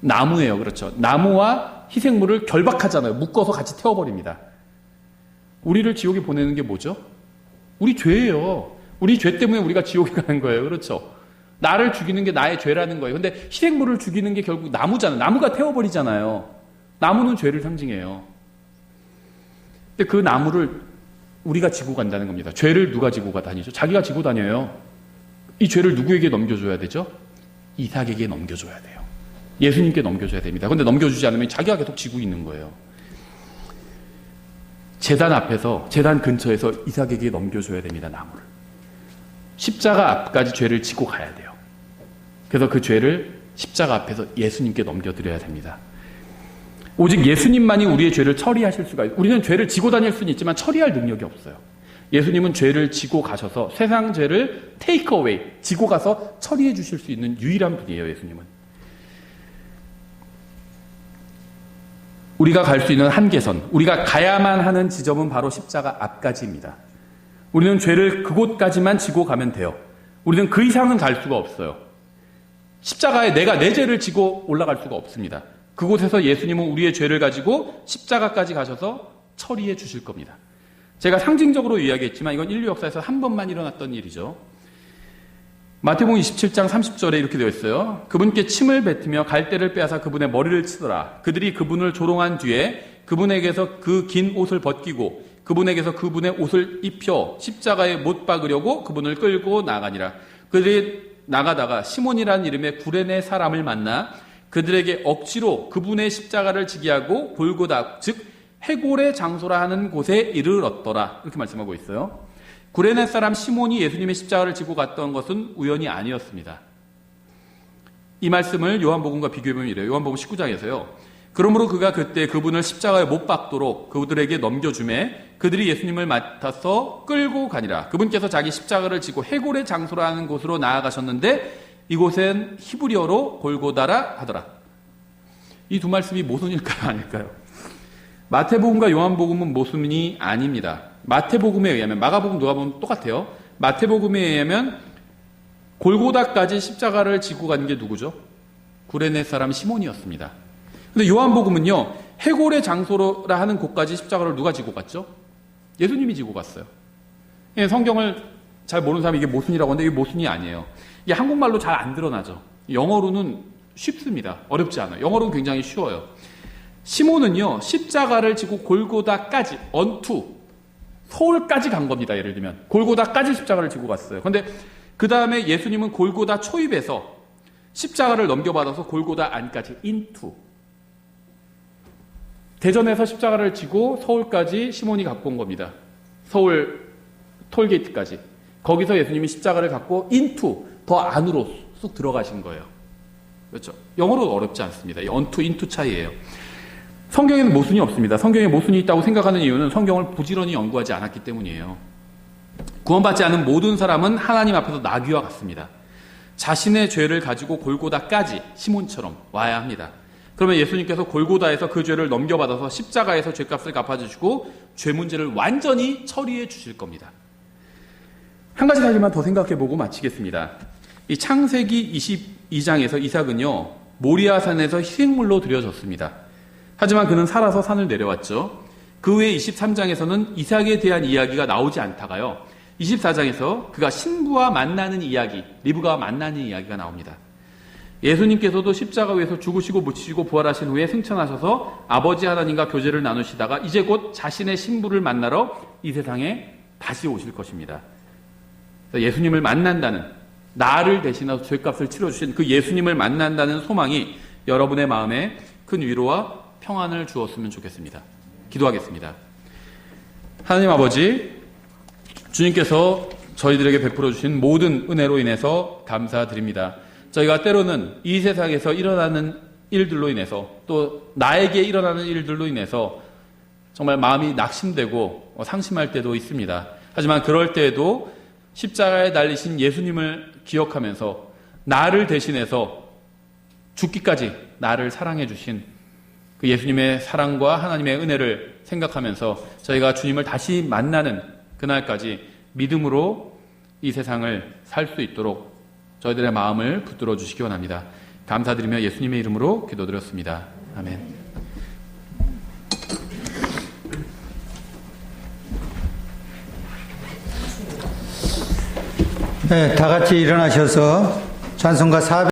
나무예요. 그렇죠. 나무와 희생물을 결박하잖아요. 묶어서 같이 태워버립니다. 우리를 지옥에 보내는 게 뭐죠? 우리 죄예요. 우리 죄 때문에 우리가 지옥에 가는 거예요. 그렇죠. 나를 죽이는 게 나의 죄라는 거예요. 근데 희생물을 죽이는 게 결국 나무잖아요. 나무가 태워버리잖아요. 나무는 죄를 상징해요. 근데 그 나무를 우리가 지고 간다는 겁니다. 죄를 누가 지고 다니죠? 자기가 지고 다녀요. 이 죄를 누구에게 넘겨줘야 되죠? 이삭에게 넘겨줘야 돼요. 예수님께 넘겨줘야 됩니다. 그런데 넘겨주지 않으면 자기가 계속 지고 있는 거예요. 제단 근처에서 이삭에게 넘겨줘야 됩니다. 나무를. 십자가 앞까지 죄를 지고 가야 돼요. 그래서 그 죄를 십자가 앞에서 예수님께 넘겨드려야 됩니다. 오직 예수님만이 우리의 죄를 처리하실 수가 있어요. 우리는 죄를 지고 다닐 수는 있지만 처리할 능력이 없어요. 예수님은 죄를 지고 가셔서 세상 죄를 테이크 어웨이, 지고 가서 처리해 주실 수 있는 유일한 분이에요, 예수님은. 우리가 갈 수 있는 한계선, 우리가 가야만 하는 지점은 바로 십자가 앞까지입니다. 우리는 죄를 그곳까지만 지고 가면 돼요. 우리는 그 이상은 갈 수가 없어요. 십자가에 내가 내 죄를 지고 올라갈 수가 없습니다. 그곳에서 예수님은 우리의 죄를 가지고 십자가까지 가셔서 처리해 주실 겁니다. 제가 상징적으로 이야기했지만 이건 인류 역사에서 한 번만 일어났던 일이죠. 마태복음 27장 30절에 이렇게 되어 있어요. 그분께 침을 뱉으며 갈대를 빼앗아 그분의 머리를 치더라. 그들이 그분을 조롱한 뒤에 그분에게서 그 긴 옷을 벗기고 그분에게서 그분의 옷을 입혀 십자가에 못 박으려고 그분을 끌고 나가니라. 그들이 나가다가 시몬이라는 이름의 구레네 사람을 만나 그들에게 억지로 그분의 십자가를 지게 하고 골고다, 즉 해골의 장소라 하는 곳에 이르렀더라. 이렇게 말씀하고 있어요. 구레네 사람 시몬이 예수님의 십자가를 지고 갔던 것은 우연이 아니었습니다. 이 말씀을 요한복음과 비교해보면 이래요. 요한복음 19장에서요. 그러므로 그가 그때 그분을 십자가에 못 박도록 그들에게 넘겨주매 그들이 예수님을 맡아서 끌고 가니라. 그분께서 자기 십자가를 지고 해골의 장소라 하는 곳으로 나아가셨는데 이곳엔 히브리어로 골고다라 하더라. 이 두 말씀이 모순일까요? 아닐까요? 마태복음과 요한복음은 모순이 아닙니다. 마태복음에 의하면, 마가복음, 누가복음 똑같아요. 마태복음에 의하면 골고다까지 십자가를 지고 간 게 누구죠? 구레네 사람 시몬이었습니다. 근데 요한복음은요, 해골의 장소라 하는 곳까지 십자가를 누가 지고 갔죠? 예수님이 지고 갔어요. 성경을 잘 모르는 사람이 이게 모순이라고 하는데 이게 모순이 아니에요. 이게 한국말로 잘 안 드러나죠. 영어로는 쉽습니다. 어렵지 않아요. 영어로는 굉장히 쉬워요. 시몬은요, 십자가를 지고 골고다까지, 언투, 서울까지 간 겁니다. 예를 들면. 골고다까지 십자가를 지고 갔어요. 그런데 그 다음에 예수님은 골고다 초입에서 십자가를 넘겨받아서 골고다 안까지, 인투. 대전에서 십자가를 지고 서울까지 시몬이 갖고 온 겁니다. 서울 톨게이트까지. 거기서 예수님이 십자가를 갖고 인투, 더 안으로 쑥 들어가신 거예요. 그렇죠? 영어로 어렵지 않습니다. 언투, 인투 차이예요. 성경에는 모순이 없습니다. 성경에 모순이 있다고 생각하는 이유는 성경을 부지런히 연구하지 않았기 때문이에요. 구원받지 않은 모든 사람은 하나님 앞에서 나귀와 같습니다. 자신의 죄를 가지고 골고다까지 시몬처럼 와야 합니다. 그러면 예수님께서 골고다에서 그 죄를 넘겨받아서 십자가에서 죄값을 갚아주시고 죄 문제를 완전히 처리해 주실 겁니다. 한 가지 사실만 더 생각해보고 마치겠습니다. 이 창세기 22장에서 이삭은요, 모리아산에서 희생물로 드려졌습니다. 하지만 그는 살아서 산을 내려왔죠. 그 후에 23장에서는 이삭에 대한 이야기가 나오지 않다가요, 24장에서 그가 신부와 만나는 이야기, 리브가와 만나는 이야기가 나옵니다. 예수님께서도 십자가 위에서 죽으시고 묻히시고 부활하신 후에 승천하셔서 아버지 하나님과 교제를 나누시다가 이제 곧 자신의 신부를 만나러 이 세상에 다시 오실 것입니다. 예수님을 만난다는, 나를 대신해서 죄값을 치러주신 그 예수님을 만난다는 소망이 여러분의 마음에 큰 위로와 평안을 주었으면 좋겠습니다. 기도하겠습니다. 하나님 아버지, 주님께서 저희들에게 베풀어 주신 모든 은혜로 인해서 감사드립니다. 저희가 때로는 이 세상에서 일어나는 일들로 인해서 또 나에게 일어나는 일들로 인해서 정말 마음이 낙심되고 상심할 때도 있습니다. 하지만 그럴 때에도 십자가에 달리신 예수님을 기억하면서 나를 대신해서 죽기까지 나를 사랑해 주신 그 예수님의 사랑과 하나님의 은혜를 생각하면서 저희가 주님을 다시 만나는 그날까지 믿음으로 이 세상을 살 수 있도록 저희들의 마음을 붙들어 주시기 원합니다. 감사드리며 예수님의 이름으로 기도드렸습니다. 아멘. 네, 다 같이 일어나셔서 찬송가 400